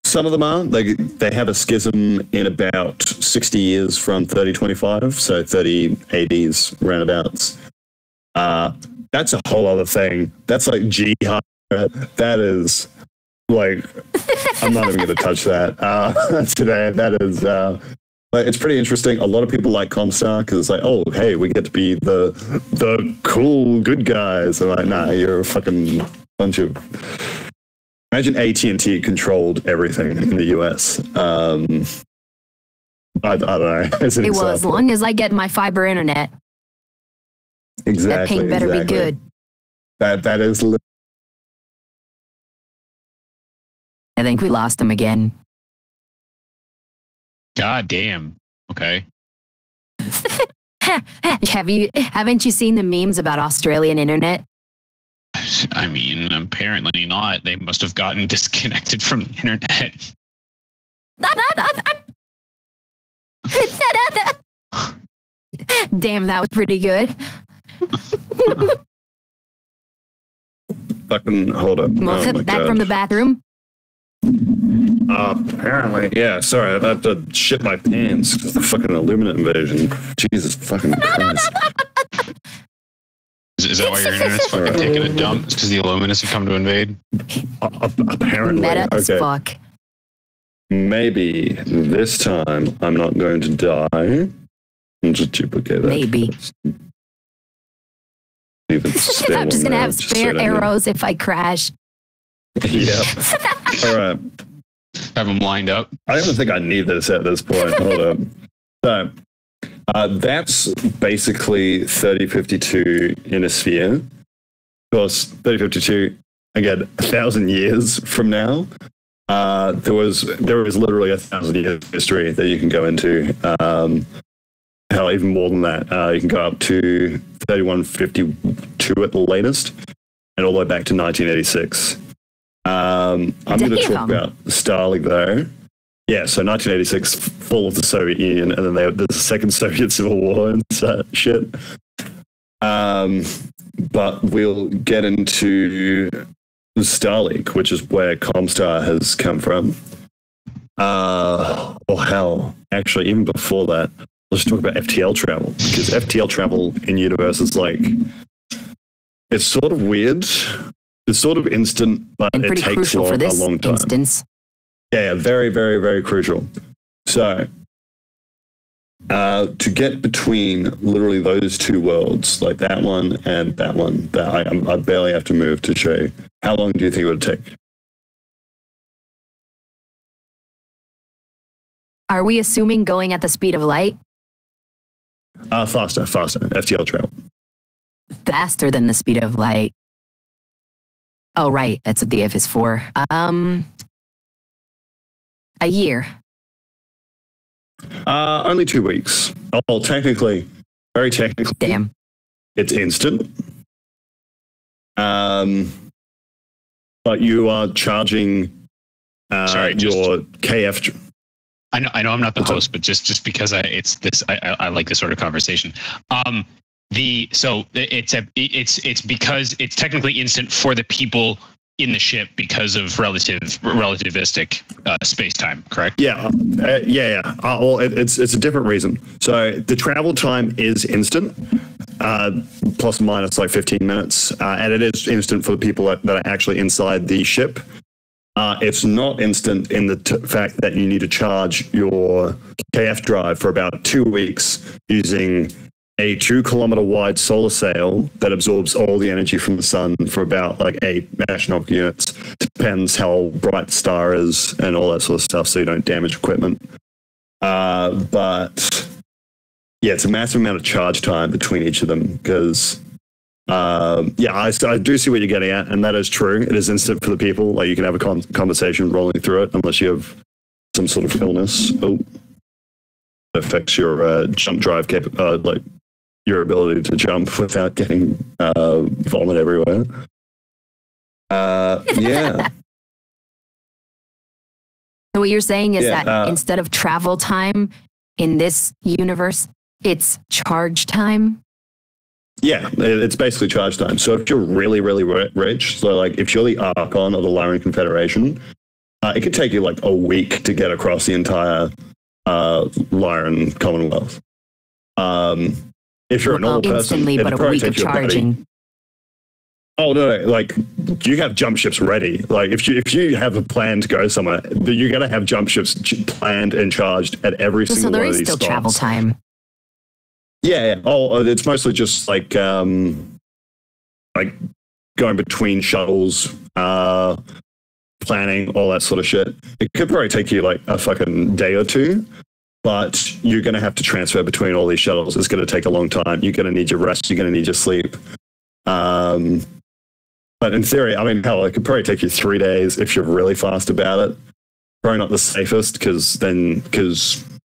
Some of them are. They have a schism in about 60 years from 3025, so 3080s roundabouts. That's a whole other thing. That's like jihad. That is like, I'm not even going to touch that today. That is, it's pretty interesting. A lot of people like Comstar because it's like, oh, hey, we get to be the cool good guys. And like, nah, you're a fucking bunch of... Imagine AT&T controlled everything in the US. I don't know. Well, as long as I get my fiber internet. Exactly. That ping better be good. That is... I think we lost him again. God damn. Okay. Haven't you seen the memes about Australian internet? I mean, apparently not. They must have gotten disconnected from the internet. Damn, that was pretty good. Fucking hold up. Back from the bathroom. Apparently, yeah. Sorry, I have to shit my pants because the fucking Illuminate invasion. Jesus fucking Christ. Is that why your internet's fucking taking a dump? It's because the Illuminati have come to invade? Apparently. Meta as fuck. Maybe this time I'm not going to die. I'll just duplicate that. Maybe. I'm just going to have spare arrows if I crash. Yeah. All right. Have them lined up. I don't even think I need this at this point. Hold up. So, that's basically 3052 in a sphere. Of course, 3052, again, 1,000 years from now. There is literally 1,000 years of history that you can go into. Hell, even more than that. You can go up to 3152 at the latest, and all the way back to 1986. I'm going to talk about Starlink though. Yeah, so 1986, fall of the Soviet Union, and then there's a second Soviet Civil War and shit. But we'll get into Starlink, which is where Comstar has come from. Hell, actually, even before that, let's talk about FTL travel, because FTL travel in universe is like, it's sort of weird. It's sort of instant, but it takes a long time. Instance. Yeah, very, very, very crucial. So, to get between literally those two worlds, like that one and that one, that I barely have to move to show you. How long do you think it would take? Are we assuming going at the speed of light? Faster. FTL travel. Faster than the speed of light. Oh, right. That's what the F is for. A year. Only 2 weeks. Oh, technically, very technically. Damn. It's instant. But you are charging your KF. I know I'm not the host, but just because I like this sort of conversation. It's because it's technically instant for the people in the ship because of relativistic space-time, correct? Yeah. Well, it's a different reason. So the travel time is instant, plus or minus like 15 minutes, and it is instant for the people that are actually inside the ship. It's not instant in the fact that you need to charge your KF drive for about 2 weeks using a 2-kilometer wide solar sail that absorbs all the energy from the sun for about like 8 astronomical units. Depends how bright the star is and all that sort of stuff, so you don't damage equipment. But yeah, it's a massive amount of charge time between each of them because I do see what you're getting at, and that is true. It is instant for the people. Like you can have a conversation rolling through it unless you have some sort of illness. It affects your jump drive like your ability to jump without getting vomit everywhere. Yeah. So what you're saying is that instead of travel time in this universe, it's charge time? Yeah, it's basically charge time. So if you're really, really rich, so like if you're the Archon of the Lyran Confederation, it could take you like a week to get across the entire Lyran Commonwealth. If you're a normal person, but a week of charging. Oh no! Like you have jump ships ready. Like if you have a plan to go somewhere, you're gonna have jump ships planned and charged at every single one of these stops. So there is still travel time. Yeah. Oh, it's mostly just like going between shuttles, planning, all that sort of shit. It could probably take you like a fucking day or two, but you're going to have to transfer between all these shuttles. It's going to take a long time. You're going to need your rest. You're going to need your sleep. But in theory, I mean, hell, it could probably take you 3 days if you're really fast about it. Probably not the safest because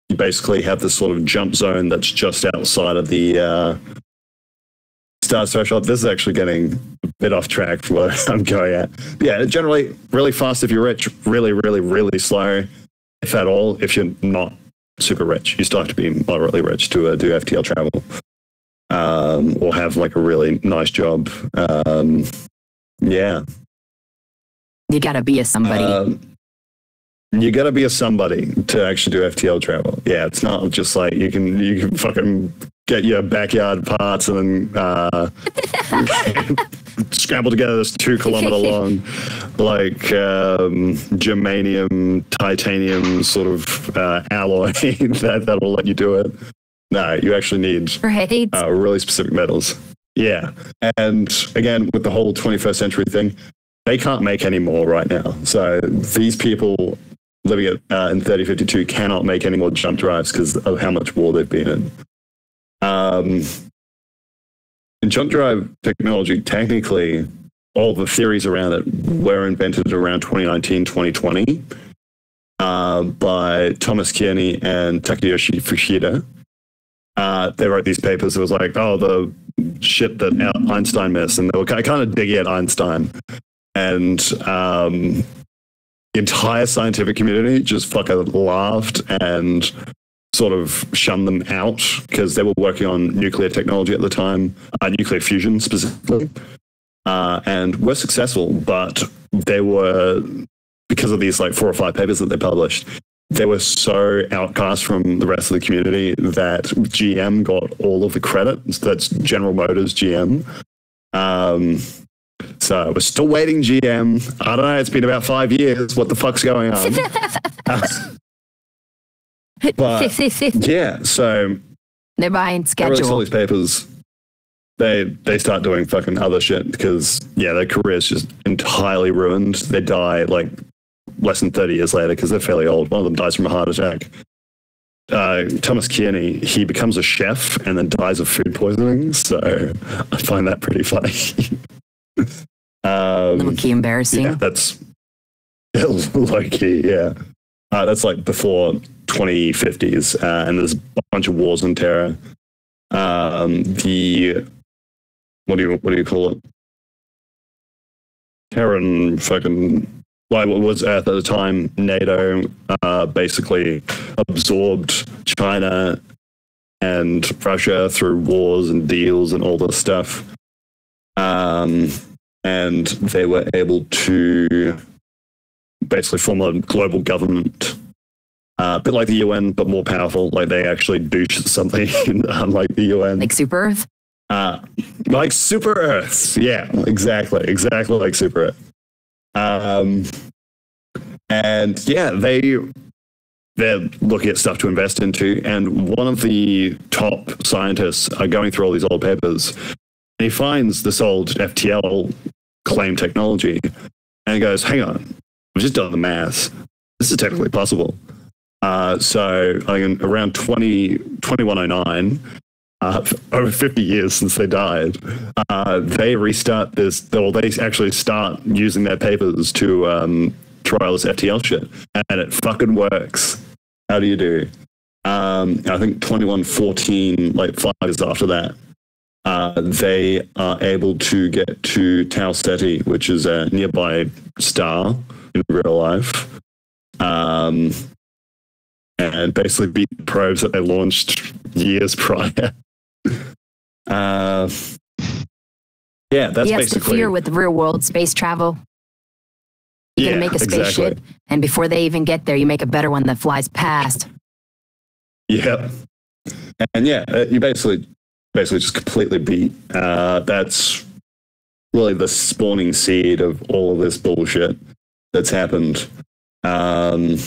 you basically have this sort of jump zone that's just outside of the star threshold. This is actually getting a bit off track for what I'm going at. But yeah, generally really fast if you're rich, really, really, really slow, if at all, if you're not super rich. You still have to be moderately rich to do FTL travel or have like a really nice job. Yeah. You gotta be a somebody. You got to be a somebody to actually do FTL travel. Yeah, it's not just like you can fucking get your backyard parts and then scramble together this 2 kilometer long, like germanium, titanium sort of alloy that'll let you do it. No, you actually need really specific metals. Yeah, and again with the whole 21st century thing, they can't make any more right now. So these people living in 3052 cannot make any more jump drives because of how much war they've been in. In jump drive technology, technically, all the theories around it were invented around 2019, 2020 by Thomas Kearney and Takayoshi Fushida. They wrote these papers. It was like, oh, the shit that Einstein missed. And they were kind of digging at Einstein. And the entire scientific community just fucking laughed and sort of shunned them out because they were working on nuclear technology at the time, nuclear fusion specifically, and were successful, but they were, because of these like 4 or 5 papers that they published, they were so outcast from the rest of the community that GM got all of the credit. That's General Motors, GM. So we're still waiting, GM. I don't know. It's been about 5 years. What the fuck's going on? But yeah, so they're behind schedule. They release all these papers. They start doing fucking other shit because their career is just entirely ruined. They die like less than 30 years later because they're fairly old. One of them dies from a heart attack. Thomas Kearney, he becomes a chef and then dies of food poisoning. So I find that pretty funny. Low-key embarrassing. Yeah, that's low-key, yeah. That's like before 2050s, and there's a bunch of wars and terror. The what do you call it? Terran fucking what was Earth at the time? NATO basically absorbed China and Russia through wars and deals and all this stuff. And they were able to basically form a global government, a bit like the UN, but more powerful. Like they actually do something unlike the UN. Like Super Earth? Like Super Earth. Yeah, exactly like Super Earth. And yeah, they're looking at stuff to invest into. And one of the top scientists are going through all these old papers. And he finds this old FTL claim technology and he goes, hang on, I've just done the maths. This is technically possible. So around 2109, over 50 years since they died, they restart this, or they actually start using their papers to trial this FTL shit. And it fucking works. How do you do? I think 2114, like 5 years after that, they are able to get to Tau Ceti, which is a nearby star in real life. and basically beat the probes that they launched years prior. Yeah, that's basically... to fear with real world space travel. You're going to make a spaceship, and before they even get there, you make a better one that flies past. Yeah. And you basically just completely beat. That's really the spawning seed of all of this bullshit that's happened. And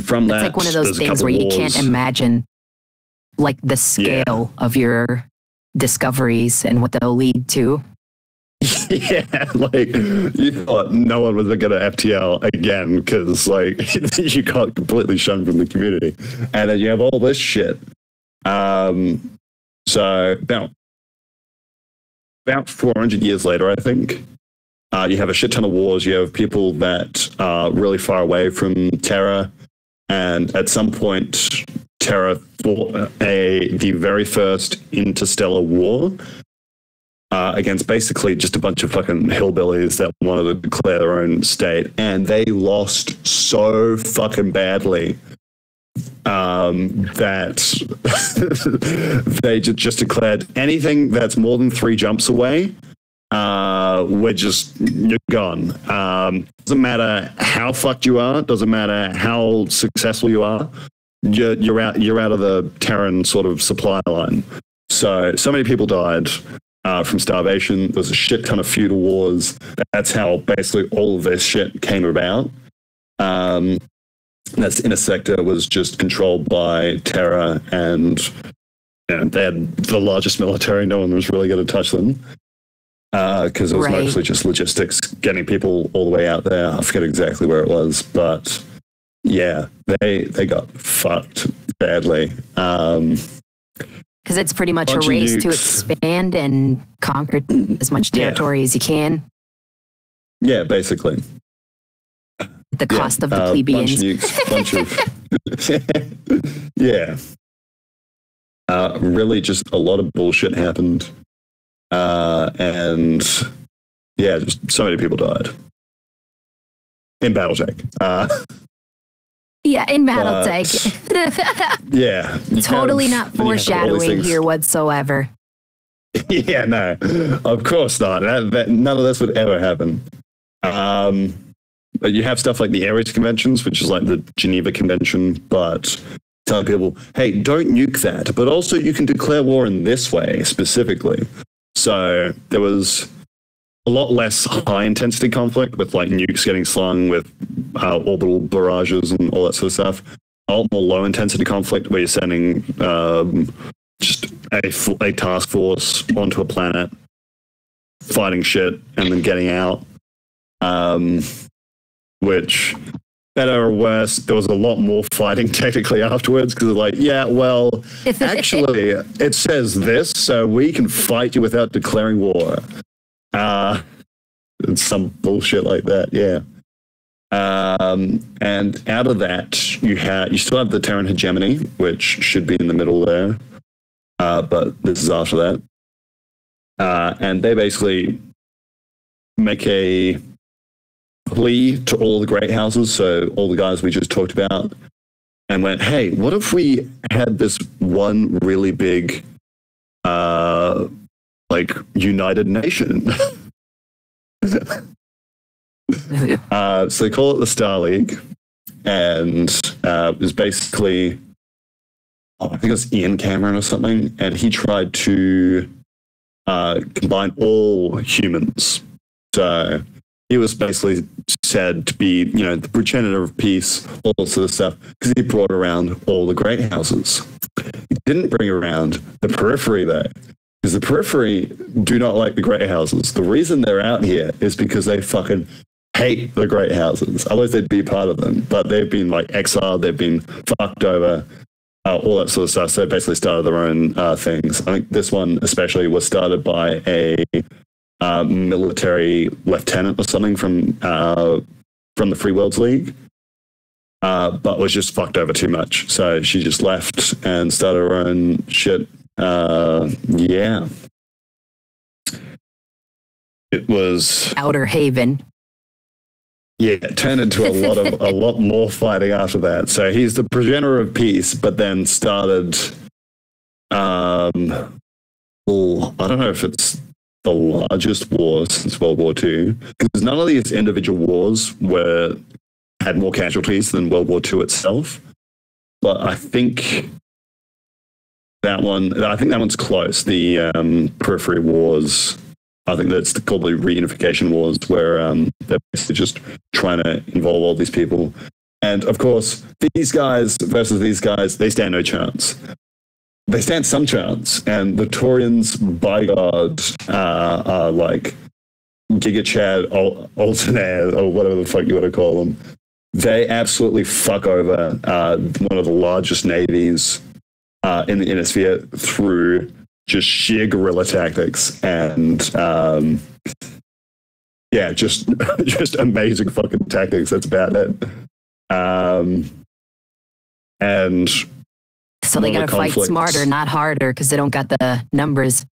from that, it's like one of those things where you can't imagine like the scale of your discoveries and what they'll lead to. Yeah, like you thought no one was going to FTL again because like you got completely shunned from the community, and then you have all this shit. So about 400 years later, I think, you have a shit ton of wars. You have people that are really far away from Terra, and at some point, Terra fought the very first interstellar war against basically just a bunch of fucking hillbillies that wanted to declare their own state, and they lost so fucking badly that they just declared anything that's more than 3 jumps away, you're gone. Doesn't matter how fucked you are, doesn't matter how successful you are, you're out of the Terran sort of supply line. So many people died from starvation. There was a shit ton of feudal wars. That's how basically all of this shit came about. That inner sector was just controlled by Terra, and they had the largest military. No one was really going to touch them because it was mostly just logistics, getting people all the way out there. I forget exactly where it was, but yeah, they got fucked badly. Because it's pretty much a race to expand and conquer as much territory as you can. Yeah, basically. The cost of the plebeians. Really just a lot of bullshit happened. And just so many people died. In BattleTech. In BattleTech. Totally not foreshadowing here whatsoever. Yeah, no. Of course not. None of this would ever happen. But you have stuff like the Ares Conventions, which is like the Geneva Convention, but telling people, hey, don't nuke that, but also you can declare war in this way specifically. So there was a lot less high-intensity conflict with like nukes getting slung with orbital barrages and all that sort of stuff. A lot more low-intensity conflict where you're sending just a task force onto a planet, fighting shit, and then getting out. Which, better or worse, there was a lot more fighting technically afterwards because like, actually, it says this, so we can fight you without declaring war. Some bullshit like that, yeah. And out of that, you still have the Terran hegemony, which should be in the middle there, but this is after that. And they basically make a plea to all the great houses, so all the guys we just talked about, and went, hey, what if we had this one really big united nation? So they call it the Star League, and it was basically, I think it was Ian Cameron or something, and he tried to combine all humans. So he was basically said to be, the progenitor of peace, all that sort of stuff, because he brought around all the great houses. He didn't bring around the periphery, though, because the periphery do not like the great houses. The reason they're out here is because they fucking hate the great houses. Otherwise, they'd be part of them. But they've been, exiled, they've been fucked over, all that sort of stuff. So they basically started their own things. I think this one especially was started by a military lieutenant or something from the Free Worlds League, but was just fucked over too much. So she just left and started her own shit. It was Outer Haven. Yeah, it turned into a lot more fighting after that. So he's the progenitor of peace, but then started. I don't know if it's the largest war since World War II, because none of these individual wars had more casualties than World War II itself. But I think that one's close. The Periphery Wars. I think that's called the Reunification Wars, where they're basically just trying to involve all these people. And of course, these guys versus these guys, they stand no chance. They stand some chance. And the Taurians, by God, are like Giga Chad, Altenair, or whatever the fuck you want to call them. They absolutely fuck over one of the largest navies in the Innisphere through just sheer guerrilla tactics and just amazing fucking tactics. That's about it. And so they gotta fight smarter, not harder, because they don't got the numbers.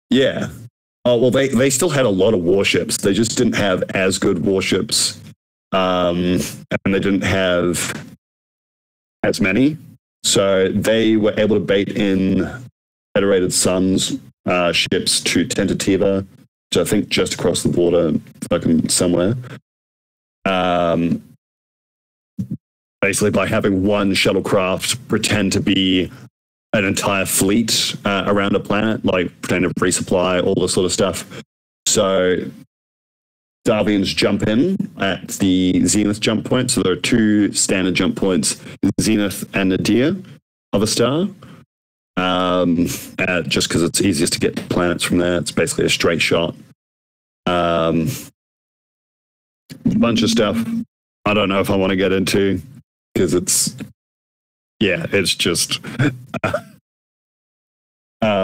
Yeah. Oh well, they still had a lot of warships. They just didn't have as good warships, and they didn't have as many. So they were able to bait in Federated Suns ships to Tentativa, which I think just across the border, fucking somewhere. Basically, by having one shuttlecraft pretend to be an entire fleet around a planet, like pretend to resupply, all this sort of stuff. So Darvians jump in at the Zenith jump point. So there are two standard jump points, Zenith and Nadir of a star. Just because it's easiest to get planets from there. It's basically a straight shot. Bunch of stuff I don't know if I want to get into, because it's just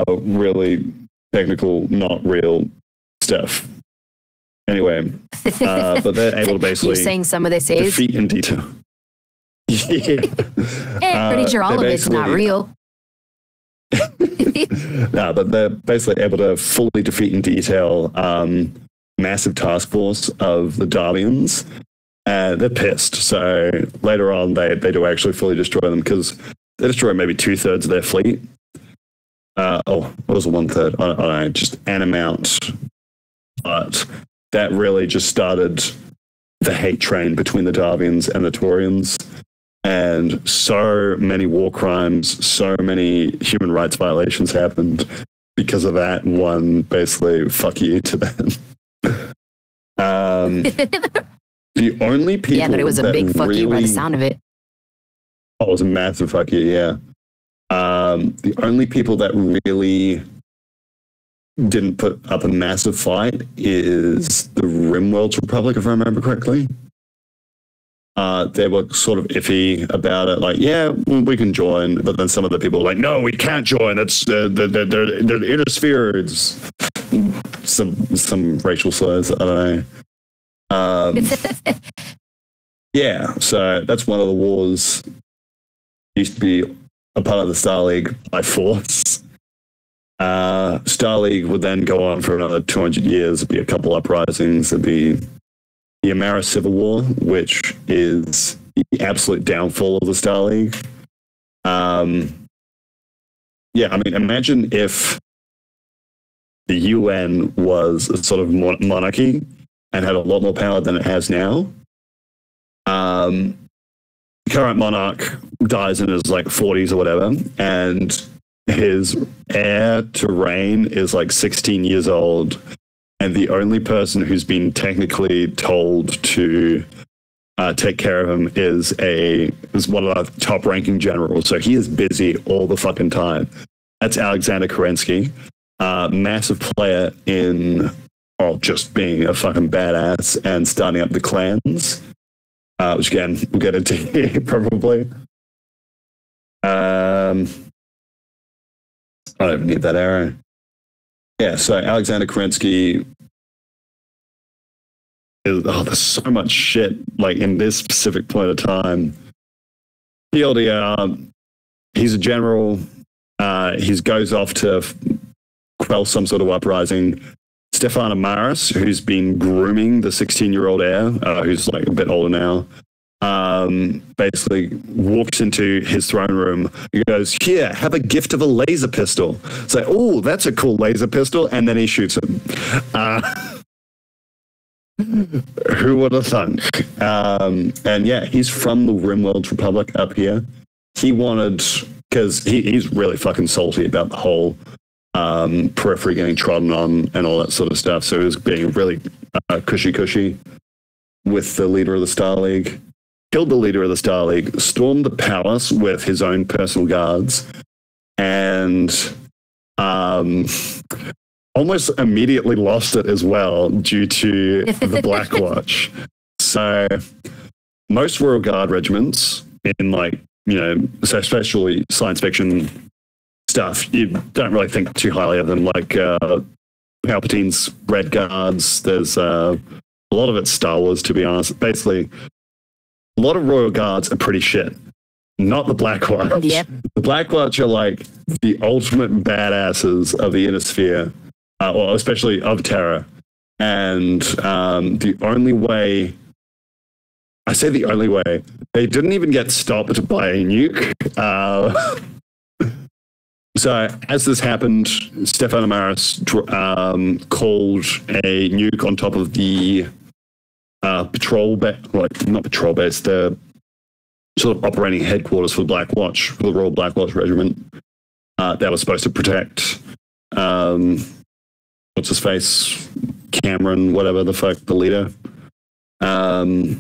really technical, not real stuff. Anyway, but they're able to basically... You're saying some of this is? Defeat in detail. Yeah. Pretty sure all of it's not real. No, but they're basically able to fully defeat in detail massive task force of the Darvians. They're pissed. So later on, they do actually fully destroy them, because they destroy maybe 2/3 of their fleet. What was the 1/3? I don't know, just an amount. But that really just started the hate train between the Darvians and the Taurians. And so many war crimes, so many human rights violations happened because of that one, basically, fuck you to them. The only people... Yeah, but it was a big fuck you by the sound of it. Oh, it was a massive fuck you, yeah. The only people that really didn't put up a massive fight is the Rimworld's Republic, if I remember correctly. They were sort of iffy about it, like, yeah, we can join, but then some of the people were like, no, we can't join. That's they're the inner sphere. It's some racial slurs. I don't know. Yeah, so that's one of the wars. Used to be a part of the Star League by force. Star League would then go on for another 200 years. There'd be a couple uprisings. There'd be the Amara Civil War, which is the absolute downfall of the Star League. Yeah, I mean, imagine if the UN was a sort of monarchy and had a lot more power than it has now. The current monarch dies in his like 40s or whatever, and his heir to reign is like 16 years old. And the only person who's been technically told to take care of him is one of the top-ranking generals. So he is busy all the fucking time. That's Alexander Kerensky, massive player in just being a fucking badass and starting up the clans, which again we'll get into here probably. I don't even need that arrow. Yeah, so Alexander Kerensky is, there's so much shit, like, in this specific point of time. TLDR, he's a general. He goes off to quell some sort of uprising, Stefan Amaris, who's been grooming the 16-year-old heir, who's like a bit older now, basically walks into his throne room. He goes, "Here, have a gift of a laser pistol." It's like, "Oh, that's a cool laser pistol," and then he shoots him. Who would have thunk? And yeah, he's from the Rimworld Republic up here. He wanted, because he's really fucking salty about the whole periphery getting trodden on and all that sort of stuff. So he was being really cushy with the leader of the Star League. Killed the leader of the Star League, stormed the palace with his own personal guards, and almost immediately lost it as well due to the Black Watch. So most Royal Guard regiments in, like, you know, so especially science fiction stuff, you don't really think too highly of them. Like Palpatine's Red Guards, there's a lot of it's Star Wars, to be honest. Basically, a lot of Royal Guards are pretty shit. Not the Black Watch. Yep. The Black Watch are like the ultimate badasses of the Inner Sphere. Well, especially of Terra. And the only way, I say the only way, they didn't even get stopped by a nuke. So as this happened, Stefan Amaris called a nuke on top of the patrol base, like not patrol base, the sort of operating headquarters for the Black Watch, for the Royal Black Watch Regiment, that was supposed to protect what's his face, Cameron, whatever the fuck, the leader, and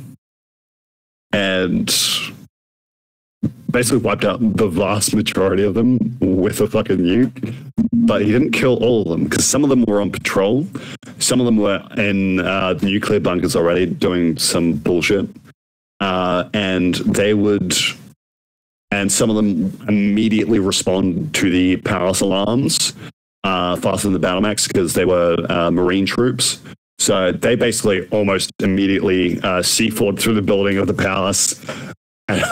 basically wiped out the vast majority of them with a fucking nuke. But he didn't kill all of them, because some of them were on patrol, some of them were in the nuclear bunkers already doing some bullshit, and some of them immediately respond to the palace alarms faster than the battle mechs, because they were Marine troops. So they basically almost immediately C4'd through the building of the palace and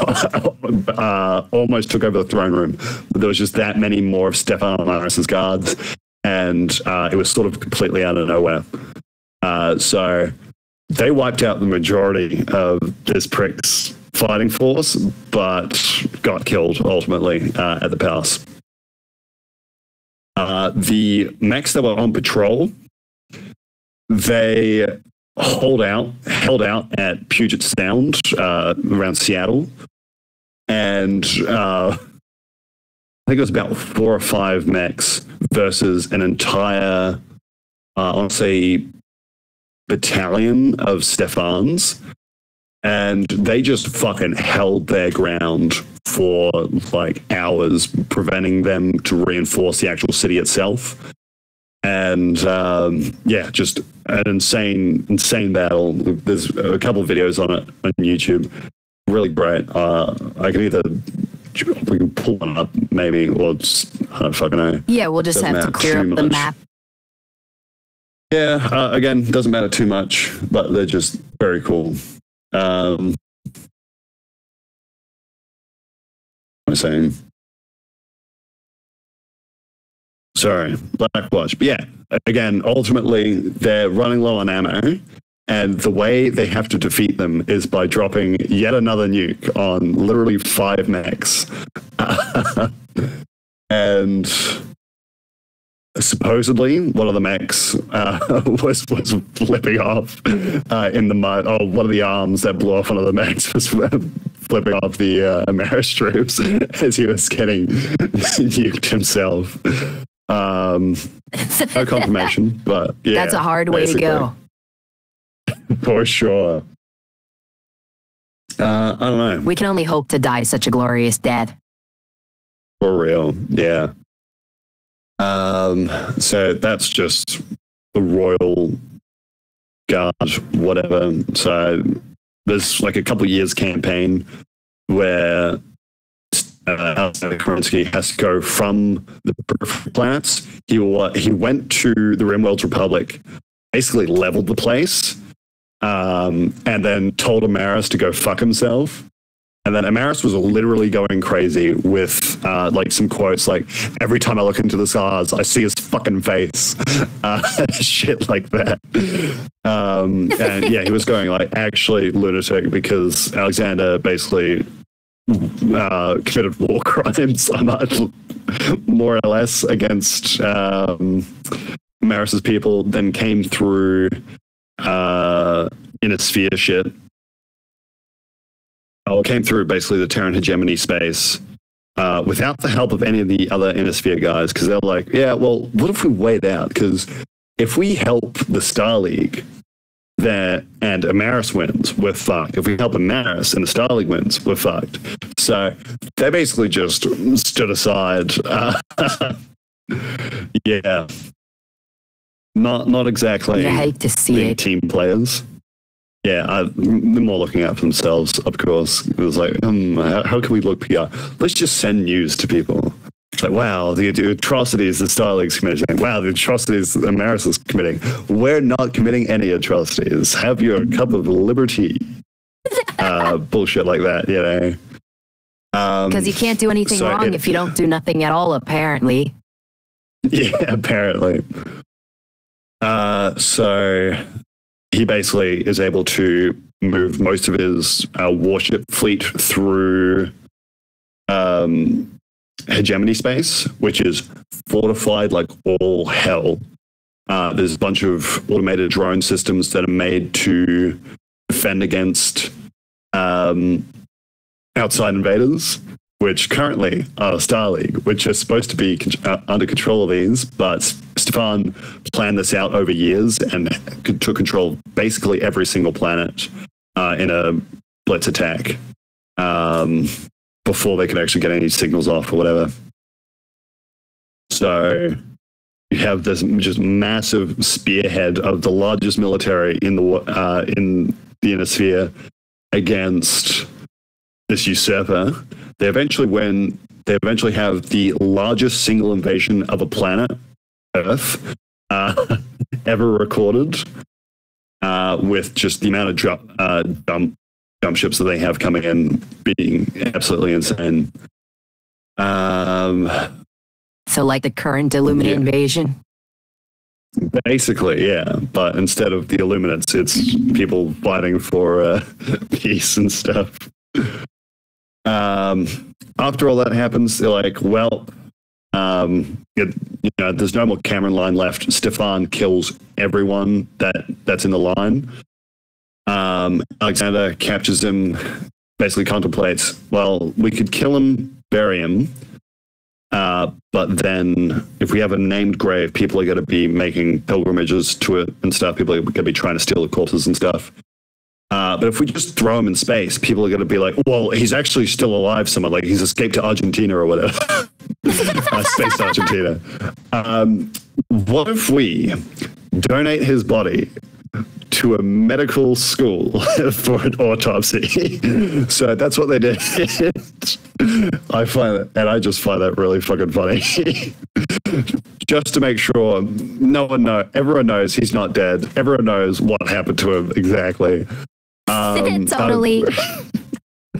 almost took over the throne room. But there was just that many more of Stefan Amaris' guards, and it was sort of completely out of nowhere. So they wiped out the majority of this prick's fighting force, but got killed ultimately at the palace. The mechs that were on patrol, they held out at Puget Sound around Seattle, and I think it was about 4 or 5 mechs versus an entire, honestly, battalion of Stefans, and they just fucking held their ground for like hours, preventing them to reinforce the actual city itself. And yeah, just an insane battle. There's a couple of videos on it on YouTube. Really great. I can either, we can pull one up maybe, or just, I don't fucking know. Yeah, we'll just have to clear up the map. Yeah, again, doesn't matter too much, but they're just very cool. I'm saying, sorry, Black Watch. But yeah, again, ultimately, they're running low on ammo, and the way they have to defeat them is by dropping yet another nuke on literally 5 mechs. And supposedly, one of the mechs was flipping off in the mud. Oh, one of the arms that blew off one of the mechs was flipping off the Amaris troops as he was getting nuked himself. No confirmation, but yeah. That's a hard way to go. For sure. I don't know. We can only hope to die such a glorious death. For real, yeah. So that's just the Royal Guard, whatever. So there's like a couple of years campaign where Alexander Kerensky has to go from the peripheral planets. He went to the Rimworld Republic, basically leveled the place, and then told Amaris to go fuck himself. And then Amaris was literally going crazy with like some quotes like, every time I look into the stars, I see his fucking face. Shit like that. And yeah, he was going like actually lunatic because Alexander basically committed war crimes, more or less, against Maris's people, then came through inner sphere shit. Came through basically the Terran hegemony space without the help of any of the other inner sphere guys, because they're like, yeah, well, what if we wait out? Because if we help the Star League there and Amaris wins, we're fucked. If we help Amaris and the Star League wins, we're fucked. So they basically just stood aside. Yeah. Not exactly I hate to see it. Team players. Yeah, they're more looking out for themselves, of course. It was like, how can we look PR? Let's just send news to people. It's like, wow, the atrocities the Star League's committing. Wow, the atrocities Amaris is committing. We're not committing any atrocities. Have your cup of liberty. Bullshit like that, you know. Because you can't do anything wrong if you don't do nothing at all, apparently. Yeah, apparently. So he basically is able to move most of his warship fleet through hegemony space, which is fortified like all hell. There's a bunch of automated drone systems that are made to defend against outside invaders, which currently are Star League, which are supposed to be under control of these, but Stefan planned this out over years and took control of basically every single planet in a blitz attack before they could actually get any signals off or whatever. So you have this just massive spearhead of the largest military in the inner sphere against this usurper. They eventually have the largest single invasion of a planet, Earth, ever recorded, with just the amount of jump ships that they have coming in being absolutely insane. So like the current Illuminati invasion? Basically, yeah. But instead of the Illuminates, it's people fighting for peace and stuff. After all that happens, they're like, well, there's no more Cameron line left. Stefan kills everyone that's in the line. Alexander captures him, basically contemplates, well, we could kill him, bury him, but then if we have a named grave, people are going to be making pilgrimages to it and stuff. People are going to be trying to steal the corpses and stuff. But if we just throw him in space, people are going to be like, well, he's actually still alive somewhere. Like he's escaped to Argentina or whatever. Space Argentina. What if we donate his body to a medical school for an autopsy? So that's what they did. I just find that really fucking funny. Just to make sure everyone knows he's not dead. Everyone knows what happened to him exactly. Totally.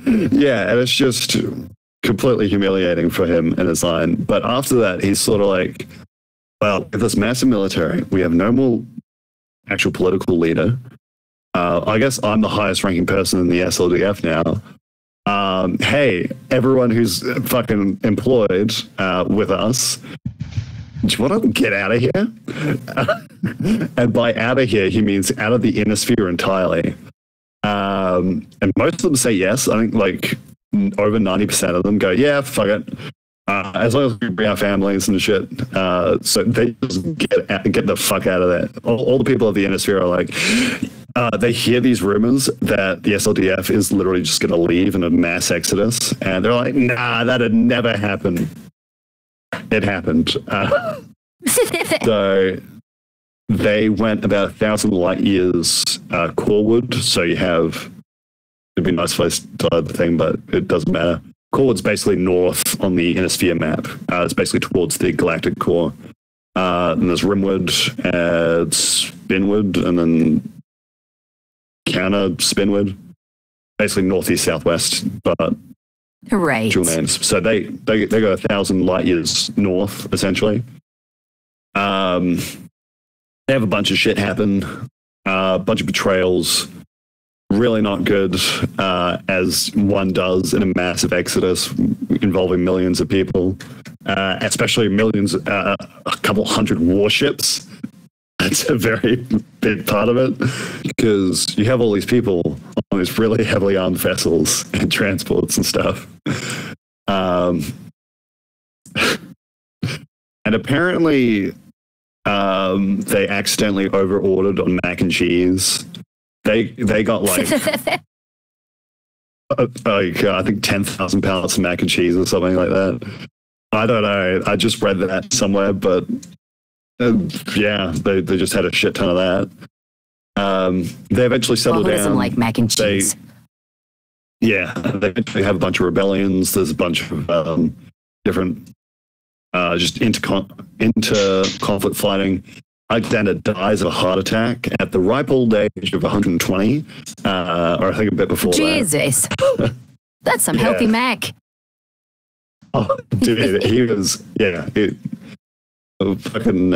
Yeah, and it's just completely humiliating for him and his line. But after that, he's sort of like, well, with this massive military, we have no more actual political leader. I guess I'm the highest ranking person in the SLDF now. Hey, everyone who's fucking employed with us, do you want to get out of here? And by out of here, he means out of the inner sphere entirely. And most of them say yes. I think like over 90% of them go, yeah, fuck it. As long as we bring our families and shit. So they just get the fuck out of there. All the people of the inner sphere are like, they hear these rumors that the SLDF is literally just going to leave in a mass exodus. And they're like, nah, that'd never happen. It happened. So they went about 1,000 light years Coreward. So you have, it'd be nice if I started the thing, but it doesn't matter. Coreward's basically north on the inner sphere map. It's basically towards the galactic core. And there's Rimwood, Spinwood, and then counter Spinwood. Basically northeast, southwest. But Right. Actual names. So they go 1,000 light years north, essentially. They have a bunch of shit happen, a bunch of betrayals. Really not good, as one does in a massive exodus involving millions of people, especially millions, a couple hundred warships. That's a very big part of it, because you have all these people on these really heavily armed vessels and transports and stuff. And apparently, they accidentally over-ordered on mac and cheese. They got like I think 10,000 pounds of mac and cheese or something like that. I don't know. I just read that somewhere, but yeah, they just had a shit ton of that. They eventually settled down. Who doesn't like mac and cheese? They eventually have a bunch of rebellions. There's a bunch of different just inter-conflict fighting. Alexander dies of a heart attack at the ripe old age of 120, or I think a bit before Jesus. That's some healthy Mac. Oh, dude, he was, a fucking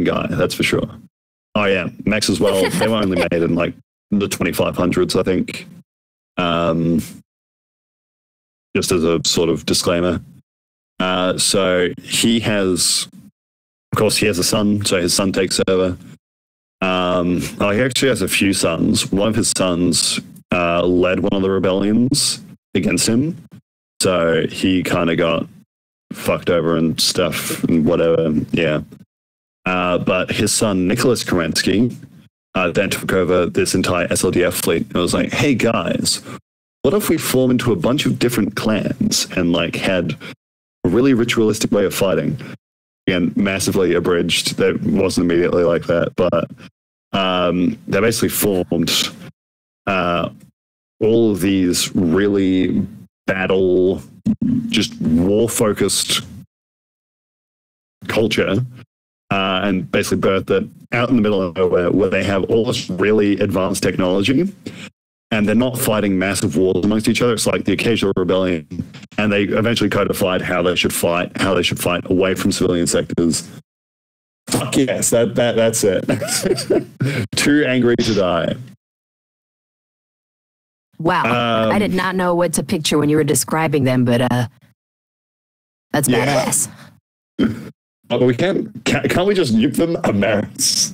guy, that's for sure. Oh yeah, Max as well. They were only made in like the 2500s, I think. Just as a sort of disclaimer. So he has... Of course, he has a son, so his son takes over. He actually has a few sons. One of his sons led one of the rebellions against him, so he kind of got fucked over and stuff and whatever. Yeah, but his son Nicholas Kerensky then took over this entire SLDF fleet and was like, "Hey guys, what if we form into a bunch of different clans and like had a really ritualistic way of fighting?" Again, massively abridged. That wasn't immediately like that, but they basically formed all of these really just war-focused culture, and basically birthed it out in the middle of nowhere, where they have all this really advanced technology, and they're not fighting massive wars amongst each other. It's like the occasional rebellion, and they eventually codified how they should fight away from civilian sectors. Fuck yes, that's it. Too angry to die. Wow, I did not know what to picture when you were describing them, but that's badass. We can't we just nuke them? Americans.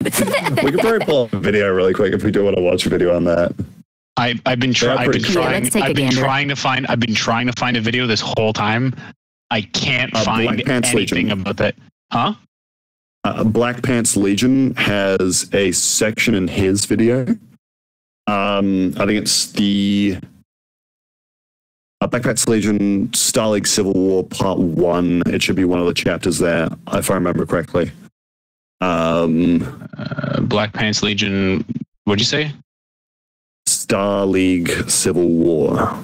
We can probably pull up a video really quick if we do want to watch a video on that. I've been trying to find a video this whole time. I can't find anything Legion. About that. Huh? Black Pants Legion has a section in his video. I think it's the Black Pants Legion Star League Civil War Part 1. It should be one of the chapters there, if I remember correctly. Black Pants Legion, what'd you say? Star League Civil War.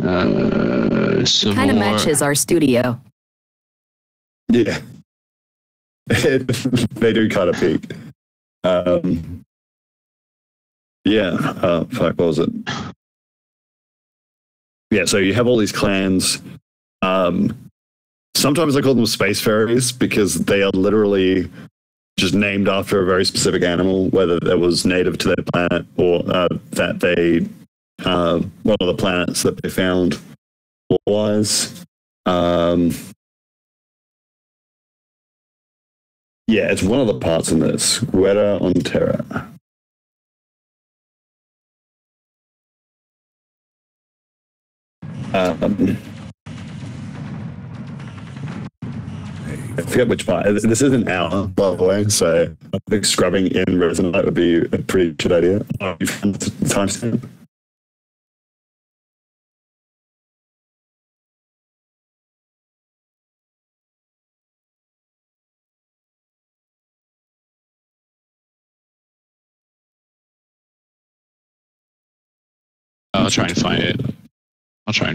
Kind of matches our studio. Yeah. They do kind of peak. What was it? Yeah, so you have all these clans. Sometimes I call them space fairies because they are literally just named after a very specific animal, whether that was native to their planet or that they one of the planets that they found was. It's one of the parts in this. Guerra on Terra. I forget which part. This is an hour, by the way, so I think scrubbing in Resonite would be a pretty good idea. You found the timestamp? I'll try and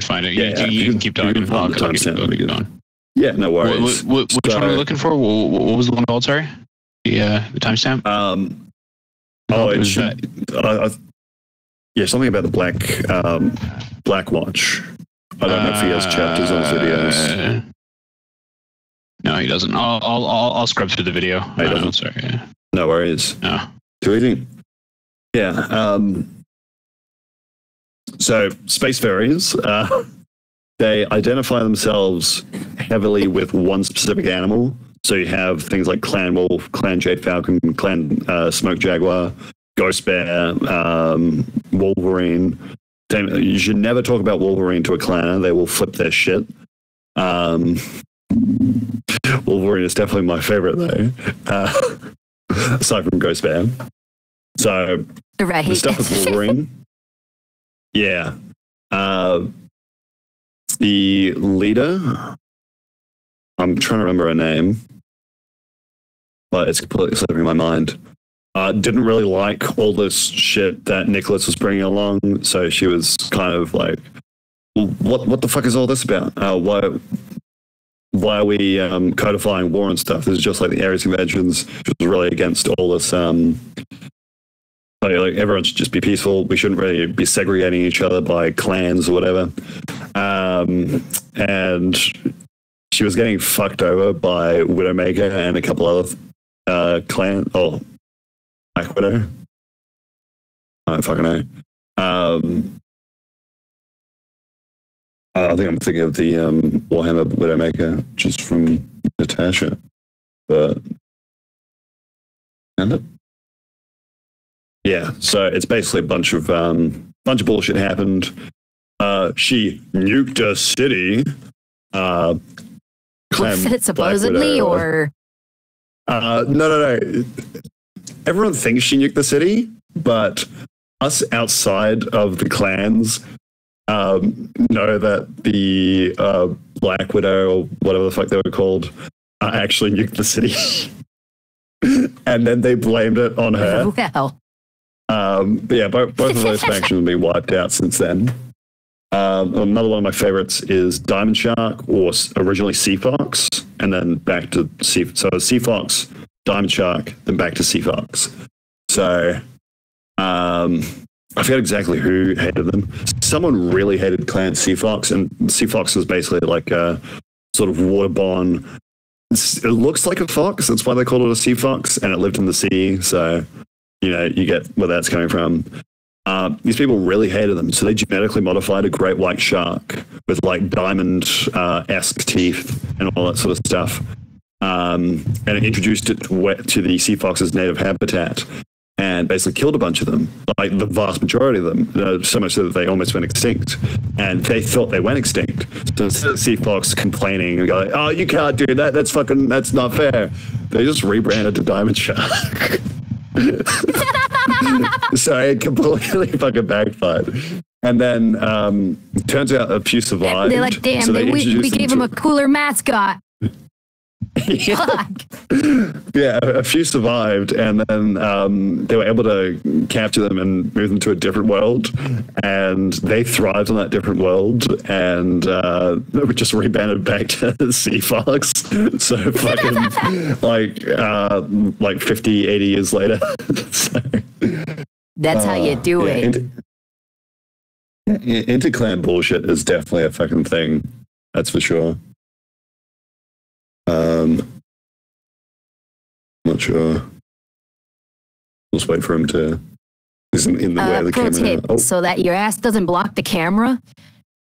find it. Yeah, you can keep talking. I'll keep going. Yeah, no worries. Which one are we looking for? What was the one called? Sorry, the timestamp. Yeah, something about the Black Watch. I don't know if he has chapters on his videos. No, he doesn't. I'll scrub through the video. He doesn't. Sorry. Yeah. No worries. No. Too easy. Yeah. So space fairies, they identify themselves heavily with one specific animal. So you have things like Clan Wolf, Clan Jade Falcon, Clan Smoke Jaguar, Ghost Bear, Wolverine. You should never talk about Wolverine to a clanner. They will flip their shit. Wolverine is definitely my favorite, though, aside from Ghost Bear. So, the stuff with Wolverine, yeah. The leader, I'm trying to remember her name, but it's completely slipping my mind. Didn't really like all this shit that Nicholas was bringing along, so she was kind of like, what the fuck is all this about? Why are we codifying war and stuff? This is just like the Ares Conventions, which was really against all this. Like everyone should just be peaceful. We shouldn't really be segregating each other by clans or whatever. And she was getting fucked over by Widowmaker and a couple other clan. Oh, Black Widow. I don't fucking know. I think I'm thinking of the Warhammer Widowmaker, just from Natasha. But yeah, so it's basically a bunch of bullshit happened. She nuked a city. Supposedly, or no. Everyone thinks she nuked the city, but us outside of the clans know that the Black Widow, or whatever the fuck they were called, actually nuked the city. And then they blamed it on her. Well. But yeah, both of those factions have been wiped out since then. Another one of my favorites is Diamond Shark, or originally Sea Fox, and then back to So Sea Fox, Diamond Shark, then back to Sea Fox. So I forget exactly who hated them. Someone really hated Clan Sea Fox, and Sea Fox was basically like a sort of waterborne. It looks like a fox, that's why they called it a sea fox, and it lived in the sea, so you get where that's coming from. These people really hated them, so they genetically modified a great white shark with like diamond-esque teeth and all that sort of stuff, and it introduced it to the sea fox's native habitat, and basically killed a bunch of them, like the vast majority of them, so much so that they almost went extinct. And they thought they went extinct. So instead of Sea Fox complaining and going, "Oh, you can't do that. That's not fair," they just rebranded to Diamond Shark. So it completely fucking backfired. And then turns out a few survived. They're like, damn, so we gave them a cooler mascot. Yeah. Yeah, a few survived, and then they were able to capture them and move them to a different world, and they thrived on that different world, and they were just rebanded back to Sea Fox. So fucking like 50, 80 years later. So, that's how you do it. Interclan bullshit is definitely a fucking thing. That's for sure. Not sure. Let's wait for him to. Isn't in the way of the pro camera. Tip, so that your ass doesn't block the camera.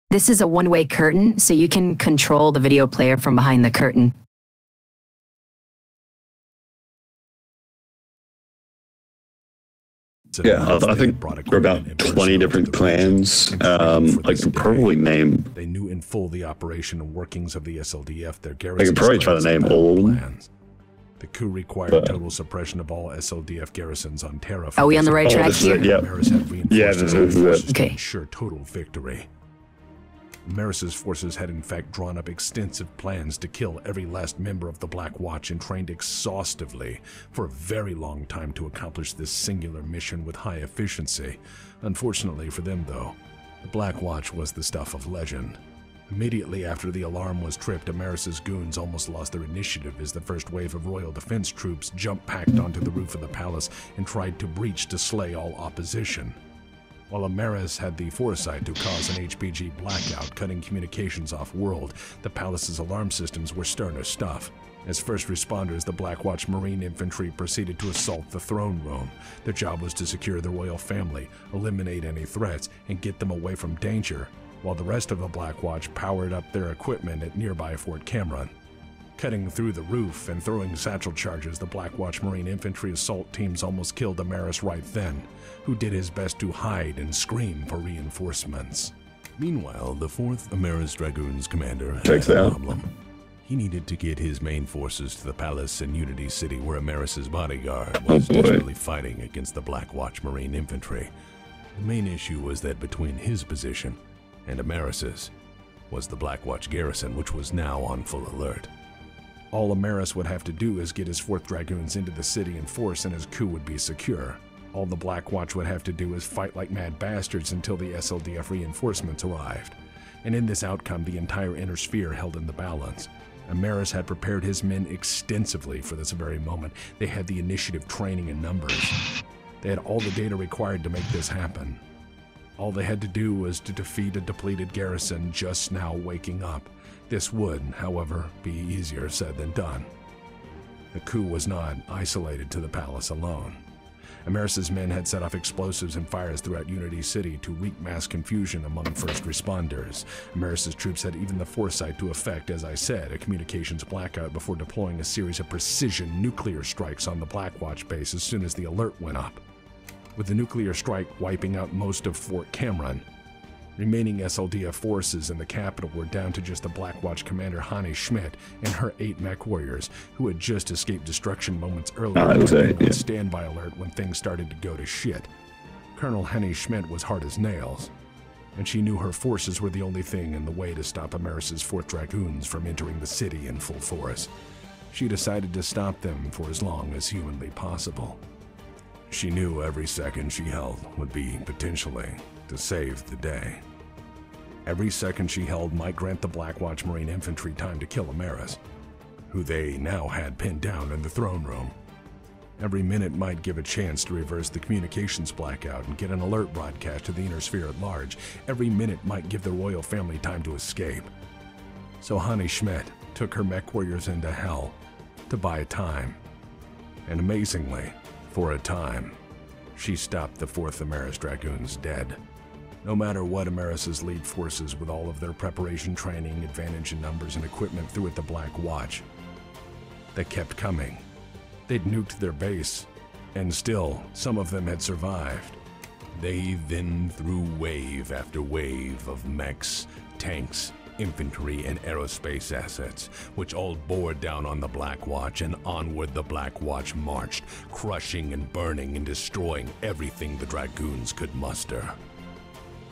This is a one-way curtain, so you can control the video player from behind the curtain. Yeah, I think we're about 20 different clans. I can probably name. They knew in full the operation and workings of the SLDF. Their I can probably try to name all of them. The coup required total suppression of all SLDF garrisons on Terra. Are we on the right track here? Yeah, this is it. Okay. To ensure total victory. Maris's forces had in fact drawn up extensive plans to kill every last member of the Black Watch and trained exhaustively for a very long time to accomplish this singular mission with high efficiency. Unfortunately for them, though, the Black Watch was the stuff of legend. Immediately after the alarm was tripped, Amaris's goons almost lost their initiative as the first wave of Royal Defense troops jump-packed onto the roof of the palace and tried to breach to slay all opposition. While Amaris had the foresight to cause an HPG blackout, cutting communications off-world, the palace's alarm systems were sterner stuff. As first responders, the Blackwatch Marine Infantry proceeded to assault the throne room. Their job was to secure the royal family, eliminate any threats, and get them away from danger, while the rest of the Blackwatch powered up their equipment at nearby Fort Cameron. Cutting through the roof and throwing satchel charges, the Blackwatch Marine Infantry assault teams almost killed Amaris right then, who did his best to hide and scream for reinforcements. Meanwhile, the 4th Amaris Dragoons commander had a problem. He needed to get his main forces to the palace in Unity City, where Amaris' bodyguard was desperately fighting against the Blackwatch Marine Infantry. The main issue was that between his position and Amaris' was the Blackwatch garrison, which was now on full alert. All Amaris would have to do is get his 4th Dragoons into the city in force, and his coup would be secure. All the Blackwatch would have to do is fight like mad bastards until the SLDF reinforcements arrived. And in this outcome, the entire inner sphere held in the balance. Amaris had prepared his men extensively for this very moment. They had the initiative, training, and numbers. They had all the data required to make this happen. All they had to do was to defeat a depleted garrison just now waking up. This would, however, be easier said than done. The coup was not isolated to the palace alone. Amaris' men had set off explosives and fires throughout Unity City to wreak mass confusion among first responders. Amaris' troops had even the foresight to effect, as I said, a communications blackout before deploying a series of precision nuclear strikes on the Blackwatch base as soon as the alert went up. With the nuclear strike wiping out most of Fort Cameron, remaining SLDF forces in the capital were down to just the Blackwatch commander Hani Schmidt and her 8 mech warriors, who had just escaped destruction moments earlier on standby alert when things started to go to shit. Colonel Hani Schmidt was hard as nails, and she knew her forces were the only thing in the way to stop Amaris' 4th Dragoons from entering the city in full force. She decided to stop them for as long as humanly possible. She knew every second she held would be, potentially, to save the day. Every second she held might grant the Blackwatch Marine Infantry time to kill Amaris, who they now had pinned down in the throne room. Every minute might give a chance to reverse the communications blackout and get an alert broadcast to the inner sphere at large. Every minute might give the royal family time to escape. So Hani Schmidt took her mech warriors into hell to buy time. And amazingly, for a time, she stopped the 4th Amaris Dragoons dead. No matter what Amaris' lead forces, with all of their preparation, training, advantage in numbers, and equipment, threw at the Black Watch, they kept coming. They'd nuked their base, and still, some of them had survived. They then threw wave after wave of mechs, tanks, infantry, and aerospace assets, which all bore down on the Black Watch, and onward the Black Watch marched, crushing and burning and destroying everything the Dragoons could muster.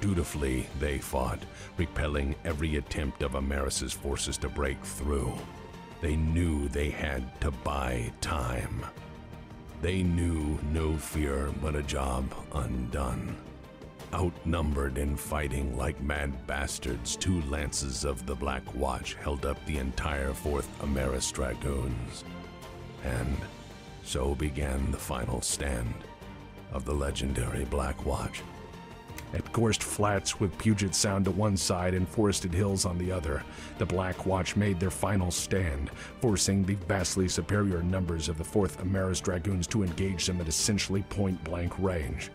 Dutifully, they fought, repelling every attempt of Amaris' forces to break through. They knew they had to buy time. They knew no fear but a job undone. Outnumbered and fighting like mad bastards, 2 lances of the Black Watch held up the entire 4th Amaris Dragoons. And so began the final stand of the legendary Black Watch. At Gorst Flats with Puget Sound to one side and Forested Hills on the other, the Black Watch made their final stand, forcing the vastly superior numbers of the 4th Amaris Dragoons to engage them at essentially point-blank range.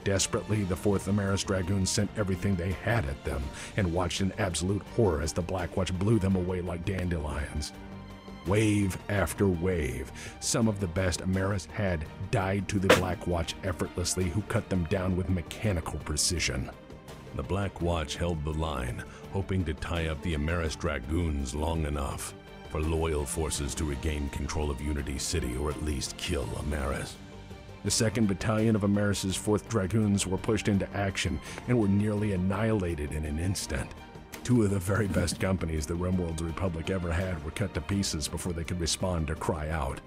Desperately, the 4th Amaris Dragoons sent everything they had at them and watched in absolute horror as the Black Watch blew them away like dandelions. Wave after wave, some of the best Amaris had died to the Black Watch effortlessly, who cut them down with mechanical precision. The Black Watch held the line, hoping to tie up the Amaris Dragoons long enough for loyal forces to regain control of Unity City, or at least kill Amaris. The 2nd Battalion of Amaris' 4th Dragoons were pushed into action and were nearly annihilated in an instant. 2 of the very best companies the RimWorld's Republic ever had were cut to pieces before they could respond or cry out.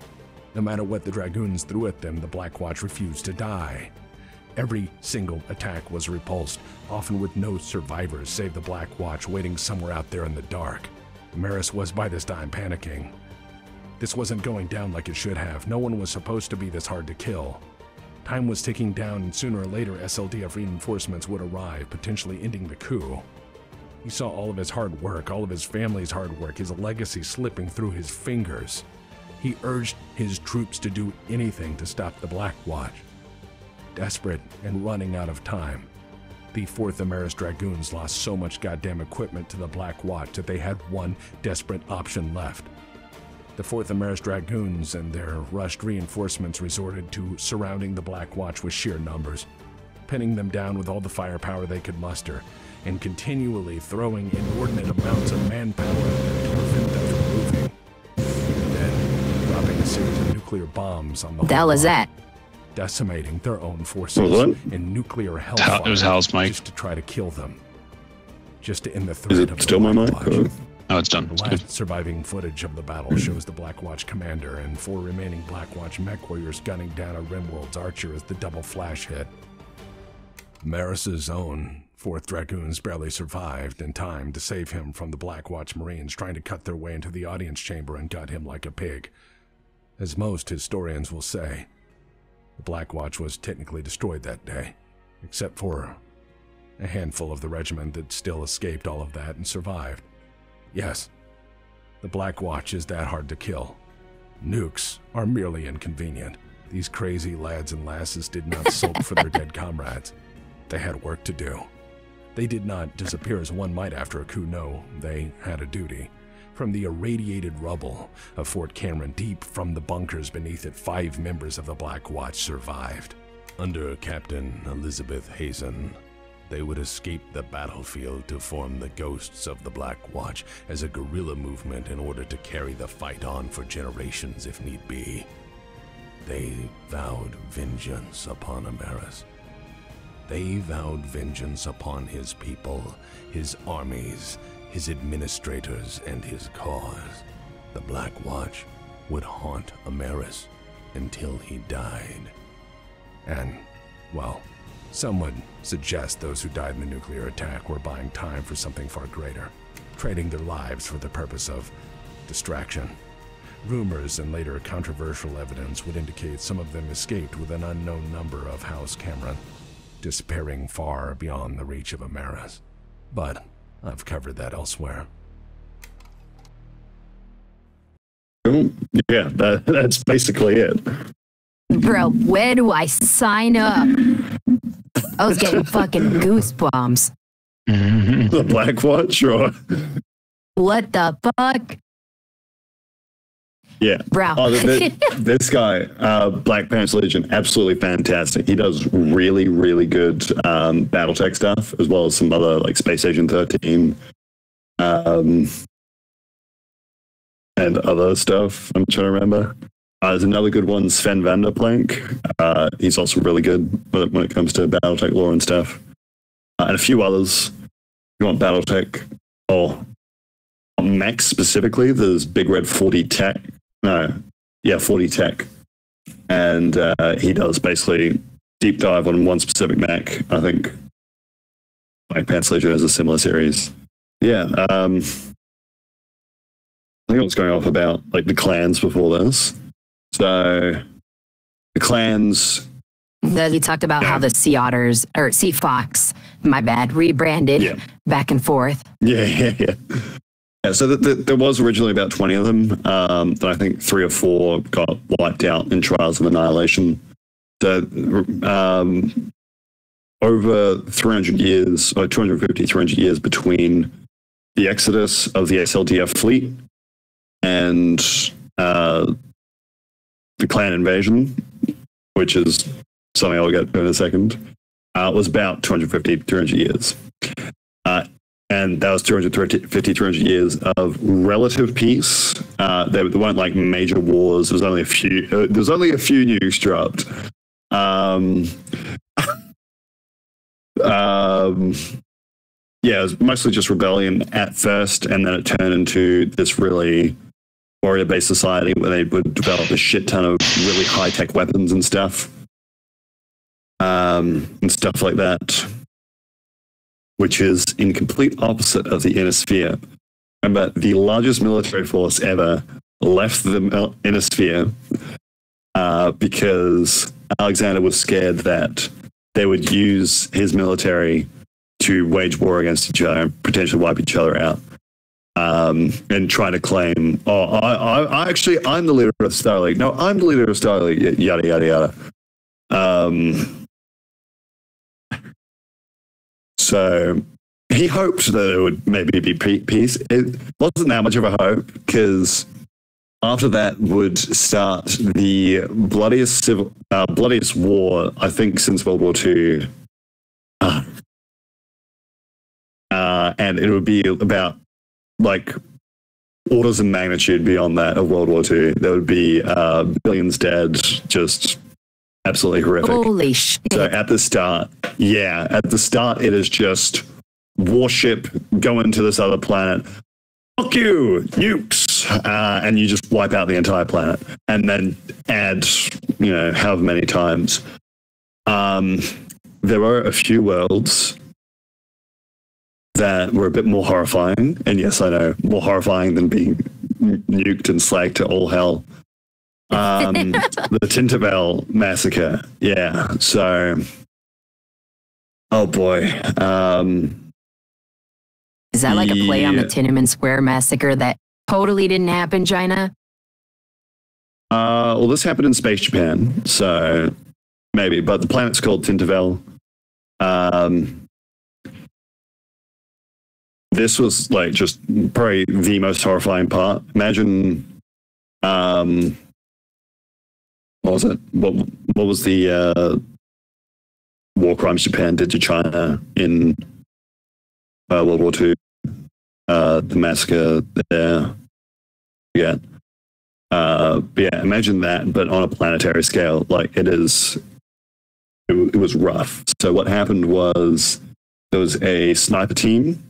No matter what the Dragoons threw at them, the Black Watch refused to die. Every single attack was repulsed, often with no survivors save the Black Watch waiting somewhere out there in the dark. Amaris was by this time panicking. This wasn't going down like it should have. No one was supposed to be this hard to kill. Time was ticking down, and sooner or later SLDF reinforcements would arrive, potentially ending the coup. He saw all of his hard work, all of his family's hard work, his legacy slipping through his fingers. He urged his troops to do anything to stop the Black Watch. Desperate and running out of time, the 4th Ameris Dragoons lost so much goddamn equipment to the Black Watch that they had one desperate option left. The 4th Ameris Dragoons and their rushed reinforcements resorted to surrounding the Black Watch with sheer numbers, pinning them down with all the firepower they could muster, and continually throwing inordinate amounts of manpower to prevent them from moving. And then dropping a series of nuclear bombs on the hell is that? Decimating their own forces in nuclear hellfire. It was Hal's mic. Just to try to kill them. Just to end the threat Is of it the still my Black mic? Watch. Oh, it's done. The It's last good. surviving footage of the battle shows the Black Watch commander and 4 remaining Black Watch mech warriors gunning down a Rimworld's archer as the double flash hit. Maris's own 4th Dragoons barely survived in time to save him from the Black Watch Marines trying to cut their way into the audience chamber and gut him like a pig. As most historians will say, the Black Watch was technically destroyed that day, except for a handful of the regiment that still escaped all of that and survived. Yes, the Black Watch is that hard to kill. Nukes are merely inconvenient. These crazy lads and lasses did not sulk for their dead comrades. They had work to do. They did not disappear as one might after a coup. No, they had a duty. From the irradiated rubble of Fort Cameron, deep from the bunkers beneath it, 5 members of the Black Watch survived. Under Captain Elizabeth Hazen, they would escape the battlefield to form the Ghosts of the Black Watch as a guerrilla movement in order to carry the fight on for generations if need be. They vowed vengeance upon Ameris. They vowed vengeance upon his people, his armies, his administrators, and his cause. The Black Watch would haunt Ameris until he died. And, well, some would suggest those who died in the nuclear attack were buying time for something far greater, trading their lives for the purpose of distraction. Rumors and later controversial evidence would indicate some of them escaped with an unknown number of House Cameron, disappearing far beyond the reach of Ameris. But I've covered that elsewhere. Yeah, that's basically it. Bro, where do I sign up? I was getting fucking goosebumps. The Black Watch, or What the fuck? yeah, Bro. Oh, this guy, Black Pants Legion, absolutely fantastic. He does really, really good BattleTech stuff, as well as some other like Space Station 13, and other stuff. I'm trying to remember. There's another good one, Sven Vanderplank. He's also really good when it comes to BattleTech lore and stuff. And a few others. If you want BattleTech, or mech specifically, there's Big Red 40 Tech. 40 Tech. And he does basically deep dive on one specific mech. I think Black Pants Legion has a similar series. Yeah, I think I was going off about like the clans before this. So the clans. He talked about how the Sea Otters, or Sea Fox, my bad, rebranded back and forth. Yeah, so there was originally about 20 of them. Then I think 3 or 4 got wiped out in Trials of Annihilation. So over 300 years, or 250, 300 years between the exodus of the SLDF fleet and the clan invasion, which is something I'll get to in a second, was about 250, 300 years. And that was 250, 300 years of relative peace. There weren't like major wars. There was only a few nukes dropped. It was mostly just rebellion at first, and then it turned into this really warrior-based society where they would develop a shit ton of really high-tech weapons and stuff. And stuff like that, which is in complete opposite of the inner sphere. Remember, the largest military force ever left the inner sphere because Alexander was scared that they would use his military to wage war against each other and potentially wipe each other out. And trying to claim, I'm the leader of Starleague. No, I'm the leader of Starleague. Yada yada yada. So he hoped that there would maybe be peace. It wasn't that much of a hope, because after that would start the bloodiest war, I think, since World War II. And it would be about like orders of magnitude beyond that of World War II. There would be billions dead, just absolutely horrific. Holy shit. So at the start, it is just warship going to this other planet. Fuck you, nukes. And you just wipe out the entire planet. And then add, however many times. There were a few worlds that were a bit more horrifying. And yes, I know, more horrifying than being nuked and slagged to all hell. The Tinkerbell massacre. Yeah. So, oh boy. Is that like a play on the Tiananmen Square massacre that totally didn't happen, China? Well, this happened in Space Japan, so maybe. But the planet's called Tinkerbell. This was like just probably the most horrifying part. Imagine, what was it? What was the war crimes Japan did to China in World War II? The massacre there. Yeah. But yeah, imagine that, but on a planetary scale. Like it was rough. So what happened was there was a sniper team,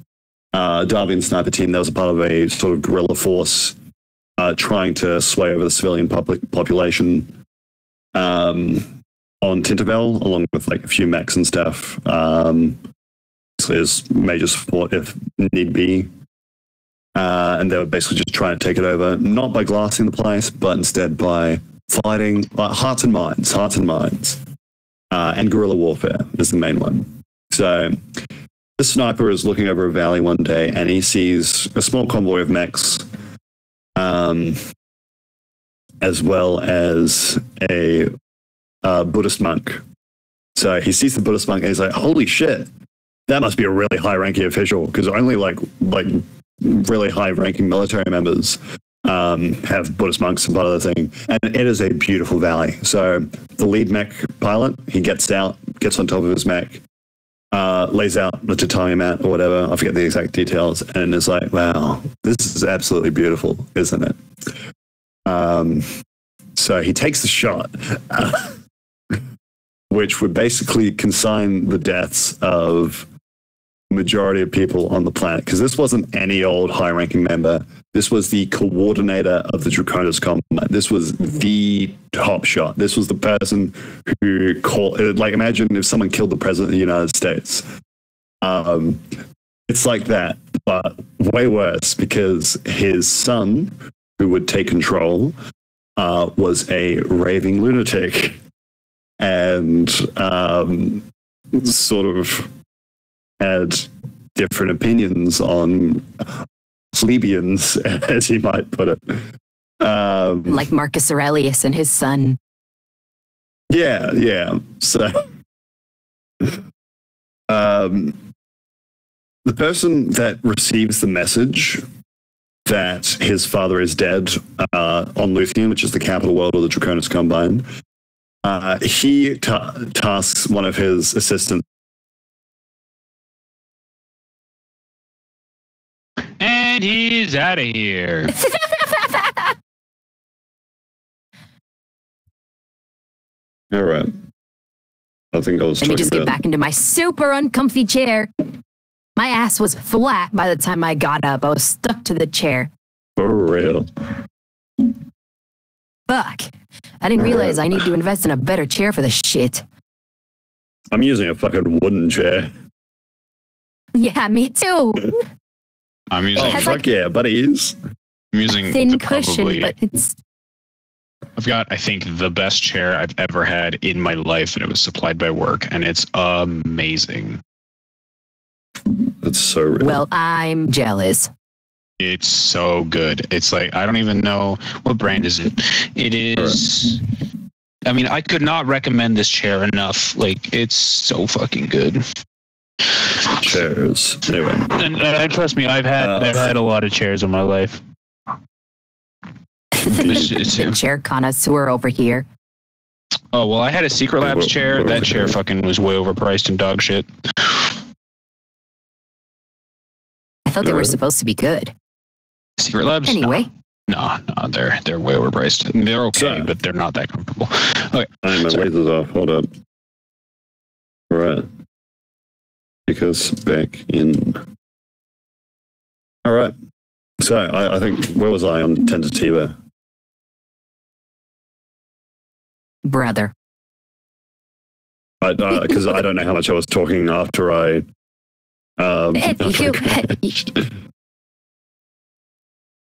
Darwin sniper team that was a part of a sort of guerrilla force trying to sway over the civilian population on Tinkerbell, along with like a few mechs and stuff. So there's major support if need be. And they were basically just trying to take it over, not by glassing the place, but instead by fighting hearts and minds. And guerrilla warfare is the main one. So the sniper is looking over a valley one day and he sees a small convoy of mechs, as well as a Buddhist monk. So he sees the Buddhist monk and he's like, holy shit, that must be a really high-ranking official, because only like really high-ranking military members have Buddhist monks and part of the thing. And it is a beautiful valley. So the lead mech pilot, he gets out, gets on top of his mech, lays out the tatami mat or whatever, I forget the exact details, and is like, wow, this is absolutely beautiful, isn't it? So he takes the shot, which would basically consign the deaths of majority of people on the planet, because this wasn't any old high-ranking member. This was the coordinator of the Draconis combat. This was the top shot. This was the person who called, like, imagine if someone killed the president of the United States. It's like that, but way worse, because his son, who would take control, was a raving lunatic and sort of had different opinions on plebeians, as he might put it. Like Marcus Aurelius and his son. Yeah. So the person that receives the message that his father is dead on Luthien, which is the capital world of the Draconis Combine, he tasks one of his assistants. And he's out of here. All right. I think I was. Let me just get back into my super uncomfy chair. My ass was flat by the time I got up. I was stuck to the chair. For real. Fuck. I didn't realize I need to invest in a better chair for this shit. I'm using a fucking wooden chair. Yeah, me too. I'm using. Oh, fuck like, yeah, buddies. I'm using thin cushion, but it's. I've got, I think, the best chair I've ever had in my life, and it was supplied by work, and it's amazing. That's so real. Well, I'm jealous. It's so good. It's like, I don't even know, what brand is it? It is... I mean, I could not recommend this chair enough. Like, it's so fucking good. Chairs. Anyway. And trust me, I've had a lot of chairs in my life. Chair connoisseur over here. Oh, well, I had a Secret Labs chair. That chair fucking was way overpriced and dog shit. I thought they were supposed to be good. Secret Labs? Anyway. No, they're way overpriced. They're okay, but they're not that comfortable. Okay. My laser's off. Hold up. All right. Take us back in. All right. So I think, where was I on Tentativa? Brother. Because I don't know how much I was talking after I.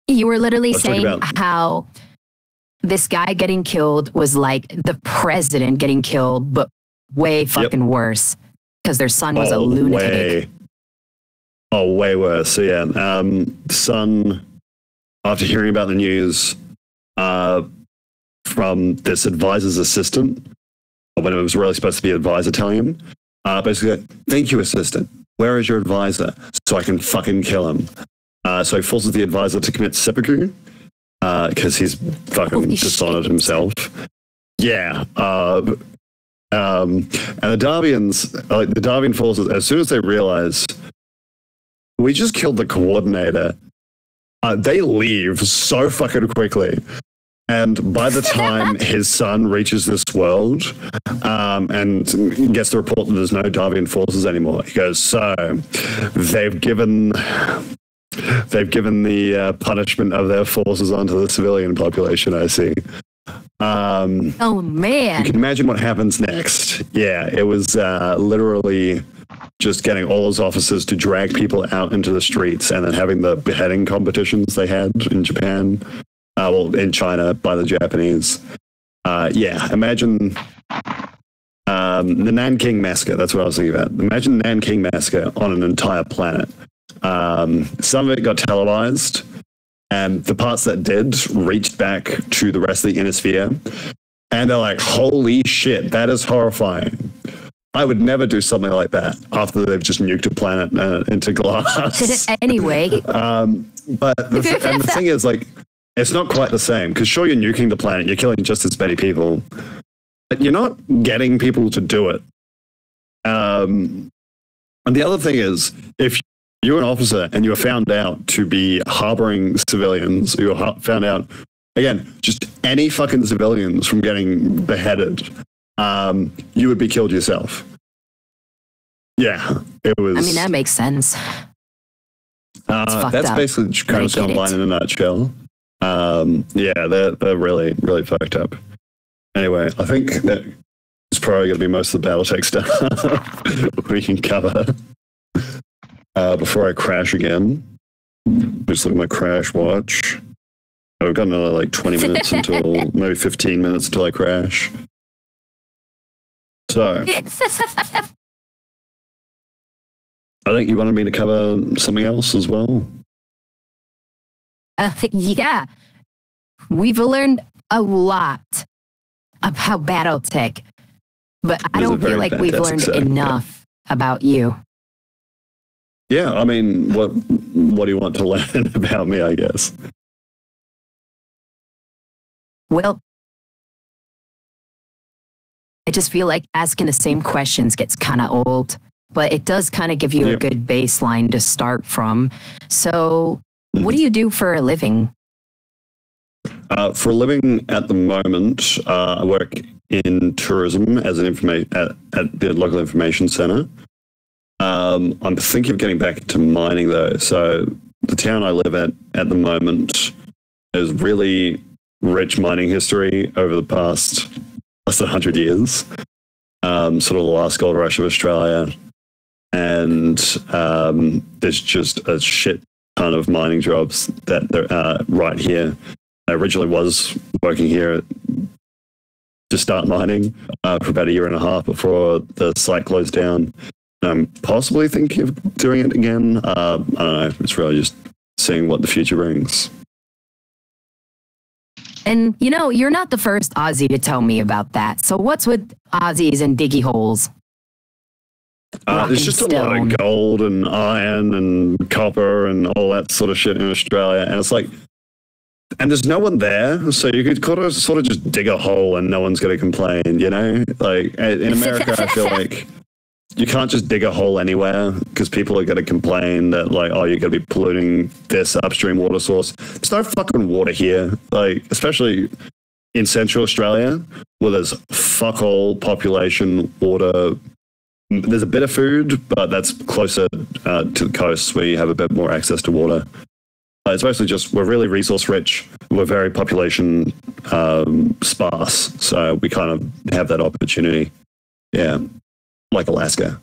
You were literally saying how this guy getting killed was like the president getting killed, but way fucking worse because their son was a lunatic. Way worse. So yeah, son, after hearing about the news from this advisor's assistant, when it was really supposed to be advisor telling him, basically, thank you, assistant. Where is your advisor? So I can fucking kill him. So he forces the advisor to commit seppuku because he's fucking dishonored himself. Yeah. And the Darbians, like the Darbian forces, as soon as they realize we just killed the coordinator, they leave so fucking quickly. And by the time his son reaches this world and gets the report that there's no Darbian forces anymore, he goes, so they've given the punishment of their forces onto the civilian population, I see. Oh, man. You can imagine what happens next. Yeah, it was literally just getting all his officers to drag people out into the streets and then having the beheading competitions they had in Japan. In China by the Japanese. Imagine the Nanking Massacre. That's what I was thinking about. Imagine the Nanking Massacre on an entire planet. Some of it got televised, and the parts that did reached back to the rest of the inner sphere. And they're like, holy shit, that is horrifying. I would never do something like that after they've just nuked a planet into glass. Anyway. But the thing is, like, it's not quite the same, because sure, you're nuking the planet, you're killing just as many people, but you're not getting people to do it. And the other thing is, if you're an officer and you are found out to be harboring civilians, you are found out, again, just any fucking civilians from getting beheaded, you would be killed yourself. Yeah, it was... I mean, that makes sense. That's basically kind of Combine in a nutshell. They're really, really fucked up. Anyway, I think that it's probably going to be most of the BattleTech stuff we can cover before I crash again. Just look at my crash watch. I've got another like 20 minutes until, maybe 15 minutes until I crash. So, I think you wanted me to cover something else as well. Yeah, we've learned a lot about BattleTech, but I don't feel like we've learned enough about you. Yeah, I mean, what do you want to learn about me, I guess? Well, I just feel like asking the same questions gets kind of old, but it does kind of give you a good baseline to start from. So, what do you do for a living? For a living at the moment, I work in tourism as an at the local information center. I'm thinking of getting back into mining though. So the town I live at the moment has really rich mining history over the past less than 100 years. Sort of the last gold rush of Australia. And there's just a shit of mining jobs that right here. I originally was working here at just start mining for about a year and a half before the site closed down. I'm possibly thinking of doing it again. I don't know. It's really just seeing what the future brings. And, you know, you're not the first Aussie to tell me about that. So what's with Aussies and diggy holes? There's just a lot of gold and iron and copper and all that sort of shit in Australia. And it's like, and there's no one there. So you could sort of just dig a hole and no one's going to complain, you know? Like in America, I feel like you can't just dig a hole anywhere because people are going to complain that, like, oh, you're going to be polluting this upstream water source. There's no fucking water here. Like, especially in Central Australia, where there's fuck all population, water. There's a bit of food, but that's closer to the coast where you have a bit more access to water. It's mostly just, we're really resource rich. We're very population sparse. So we kind of have that opportunity. Yeah. Like Alaska.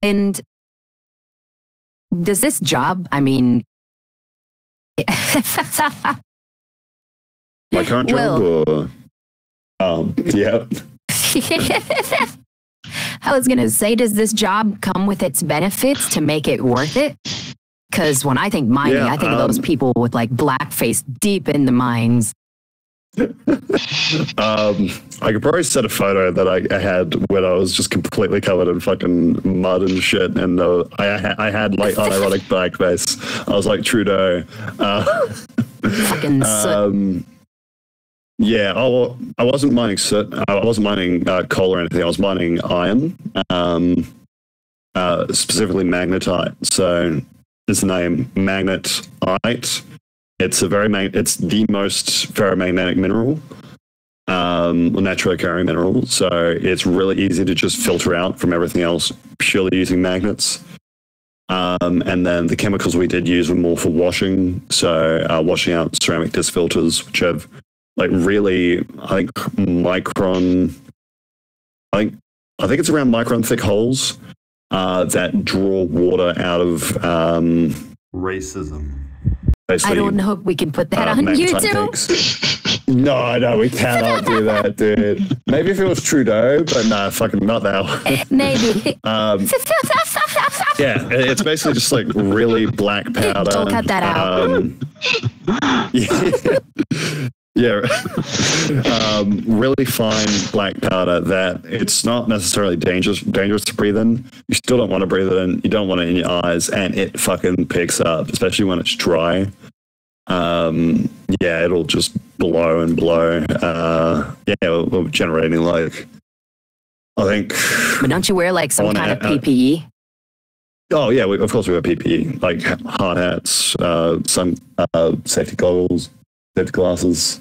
And does this job, I mean... My current job? Or, yeah. I was going to say, does this job come with its benefits to make it worth it? Because when I think mining, I think of those people with like blackface deep in the mines. I could probably set a photo that I had when I was just completely covered in fucking mud and shit, and I had like unironic blackface. I was like Trudeau. Fucking soot. Yeah, I wasn't mining soot. I wasn't mining coal or anything. I was mining iron, specifically magnetite. So it's the name magnetite. It's it's the most ferromagnetic mineral, naturally occurring mineral. So it's really easy to just filter out from everything else purely using magnets. And then the chemicals we did use were more for washing. So washing out ceramic disc filters, which have like really, I think micron, I think it's around micron thick holes that draw water out of racism. I don't know if we can put that on YouTube. No, we cannot do that, dude. Maybe if it was Trudeau, but no, fucking not now. Maybe. Yeah, it's basically just like really black powder. Don't cut that out. Yeah. Really fine black powder that it's not necessarily dangerous to breathe in. You still don't want to breathe it in. You don't want it in your eyes, and it fucking picks up, especially when it's dry. Yeah, it'll just blow and blow. We're generating like, I think. But don't you wear like some kind of PPE? Oh yeah, of course we wear PPE, like hard hats, some safety goggles, safety glasses.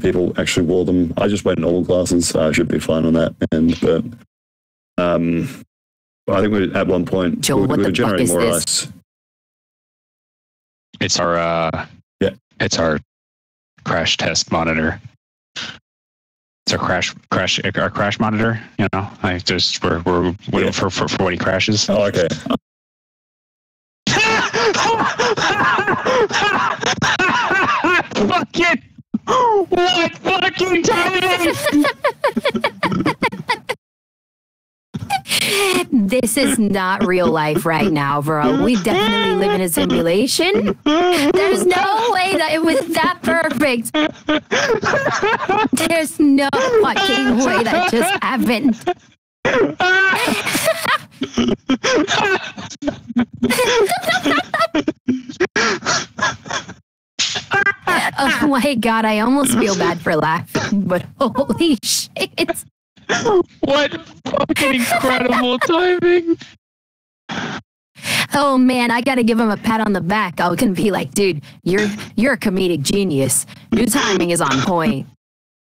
People actually wore them. I just wear normal glasses, so I should be fine on that end. But I think we at one point Joel, we were generating more ice. It's our it's our crash test monitor. It's our crash monitor. You know, like just we're waiting for when he crashes. Oh, okay. Fucking what fucking timing! This is not real life right now, bro. We definitely live in a simulation. There's no way that it was that perfect. There's no fucking way that just happened. Oh my god, I almost feel bad for laughing, but holy shit. What fucking incredible timing. Oh man, I gotta give him a pat on the back. I can be like, dude, you're a comedic genius. Your timing is on point.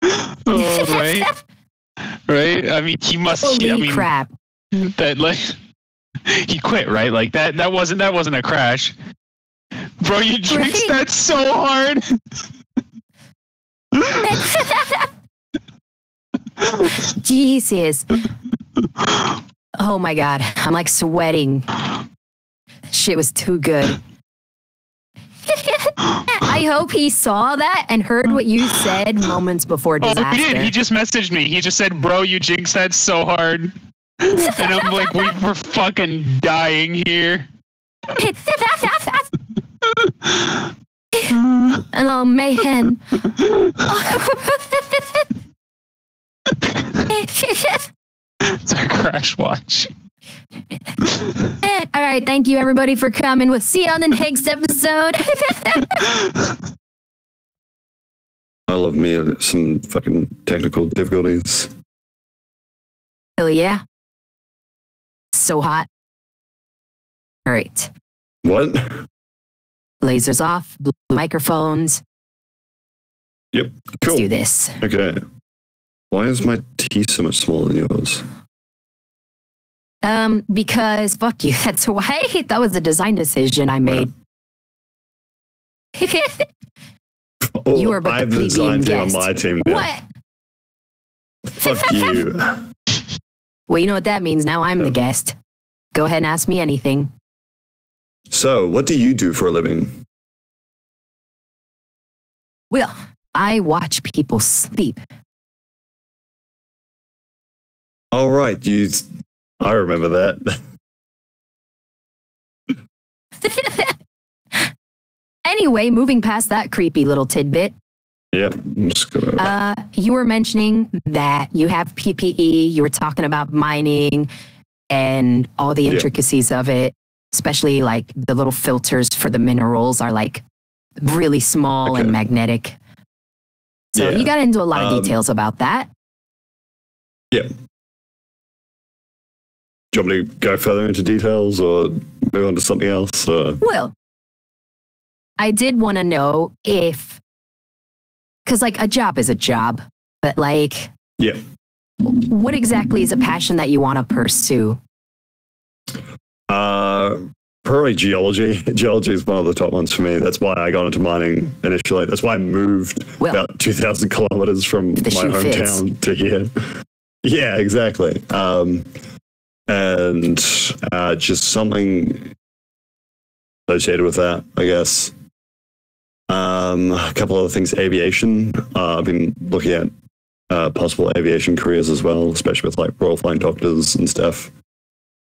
Oh, right? Right? I mean, he must. Holy crap! That like he quit, right? Like that wasn't a crash, bro. You jinxed that so hard. Jesus. Oh my god, I'm like sweating. Shit was too good. I I hope he saw that and heard what you said moments before disaster. Oh, he did. He just messaged me. He just said, "Bro, you jinxed that so hard," and I'm like, "We're fucking dying here." Oh man. It's our crash watch. All right, thank you everybody for coming. We'll see you on the next episode. I love me some fucking technical difficulties. Hell yeah. So hot. All right. What? Lasers off, blue microphones. Yep. Cool. Let's do this. Okay. Why is my T so much smaller than yours? Because fuck you. That's why that was a design decision I made. Oh, you are but I'm the the design team on guest. my team now. What? Fuck you. Well, you know what that means. Now I'm the guest. Go ahead and ask me anything. So, what do you do for a living? Well, I watch people sleep. All right, I remember that. Anyway, moving past that creepy little tidbit. Yep. I'm just gonna... You were mentioning that you have PPE. You were talking about mining and all the intricacies of it, especially like the little filters for the minerals are like really small and magnetic. So you got into a lot of details about that. Yeah. Do you want me to go further into details or move on to something else? Well, I did want to know if, because like a job is a job, but like, what exactly is a passion that you want to pursue? Probably geology. Geology is one of the top ones for me. That's why I got into mining initially. That's why I moved about 2,000 kilometers from my hometown to here. Yeah, exactly. And just something associated with that, I guess. A couple other things, aviation. I've been looking at possible aviation careers as well, especially with like Royal Flying Doctors and stuff.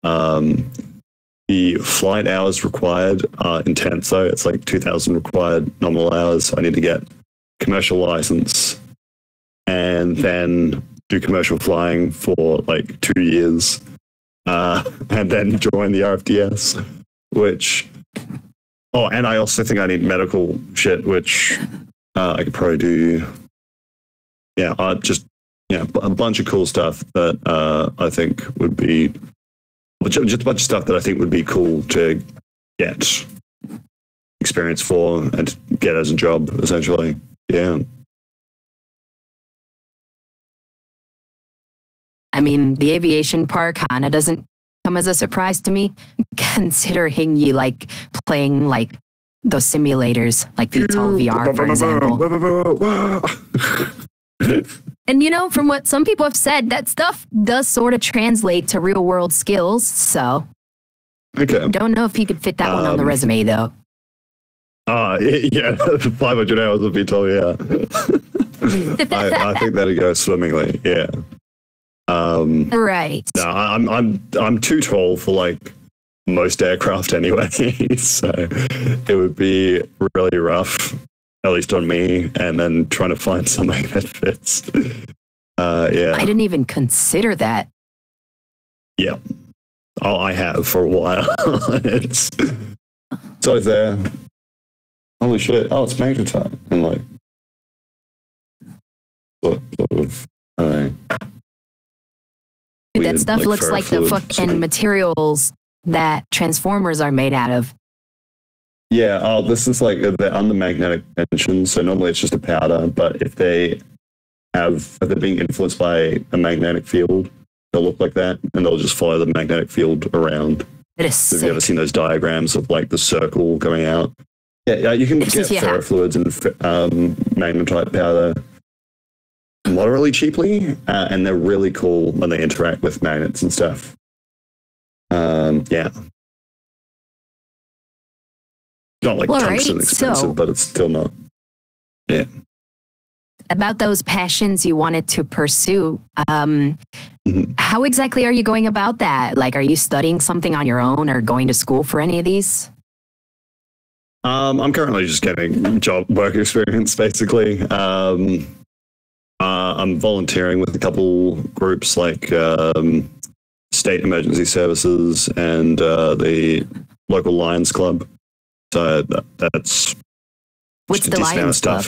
The flight hours required are intense, though. It's like 2,000 required nominal hours. I need to get commercial license and then do commercial flying for like 2 years. And then join the RFDS, which... Oh, and I also think I need medical shit, which I could probably do. Yeah, just a bunch of cool stuff that I think would be... Just a bunch of stuff that I think would be cool to get experience for and get as a job, essentially. Yeah. I mean, the aviation part kind of doesn't come as a surprise to me, considering you like playing like those simulators, like VTOL VR, for example. And you know, from what some people have said, that stuff does sort of translate to real world skills. So, don't know if you could fit that one on the resume, though. Yeah, 500 hours of VTOL, yeah. I think that'd go swimmingly, yeah. Right. No, I'm too tall for like most aircraft anyway, so it would be really rough, at least on me, and then trying to find something that fits. Yeah. I didn't even consider that. Yeah. Oh, I have for a while. It's always there. Holy shit! Oh, it's magnetite, and like sort of. That stuff looks like the fucking materials that Transformers are made out of. Yeah, this is like they're under magnetic tension, so normally it's just a powder, but if they're being influenced by a magnetic field, they'll look like that, and they'll just follow the magnetic field around. It is sick. Have you ever seen those diagrams of like the circle going out? Yeah, you can get ferrofluids and magnetite powder moderately cheaply, and they're really cool when they interact with magnets and stuff. Yeah. Not like tungsten expensive, so, but it's still not. Yeah. About those passions you wanted to pursue, how exactly are you going about that? Like, are you studying something on your own or going to school for any of these? I'm currently just getting work experience, basically. I'm volunteering with a couple groups like State Emergency Services and the local Lions Club. So that's what's the Lions Club?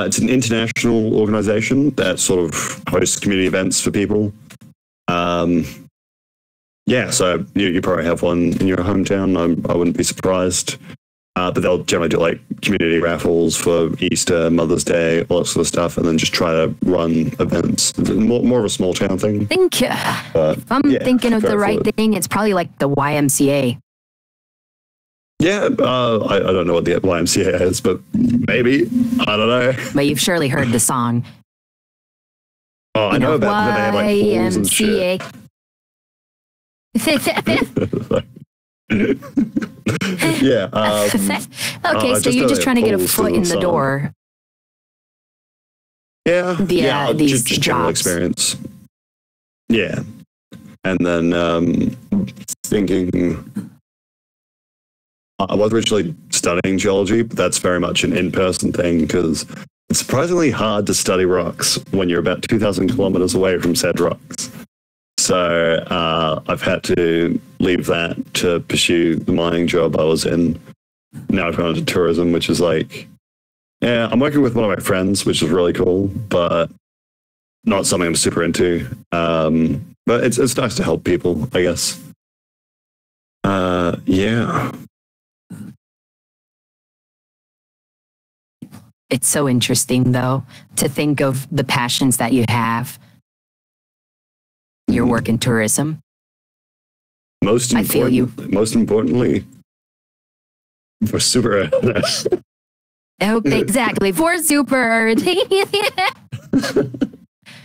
It's an international organization that sort of hosts community events for people. Yeah, so you probably have one in your hometown. I wouldn't be surprised. But they'll generally do like community raffles for Easter, Mother's Day, all that sort of stuff, and then just try to run events. More of a small town thing. If I'm thinking of the right thing, it's probably like the YMCA. Yeah, I don't know what the YMCA is, but maybe. I don't know. But you've surely heard the song. Oh, I know about that. They have like pools and shit. Yeah. Okay, so you're just trying to get a foot in the door. Yeah. Via these just general jobs. Experience. Yeah. And then thinking, I was originally studying geology, but that's very much an in-person thing because it's surprisingly hard to study rocks when you're about 2,000 kilometers away from said rocks. So I've had to leave that to pursue the mining job I was in. Now I've gone into tourism, which is like, yeah, I'm working with one of my friends, which is really cool, but not something I'm super into. But it's nice to help people, I guess. Yeah. It's so interesting, though, to think of the passions that you have. Your work in tourism. Most importantly, for Super. Oh, exactly, for Super.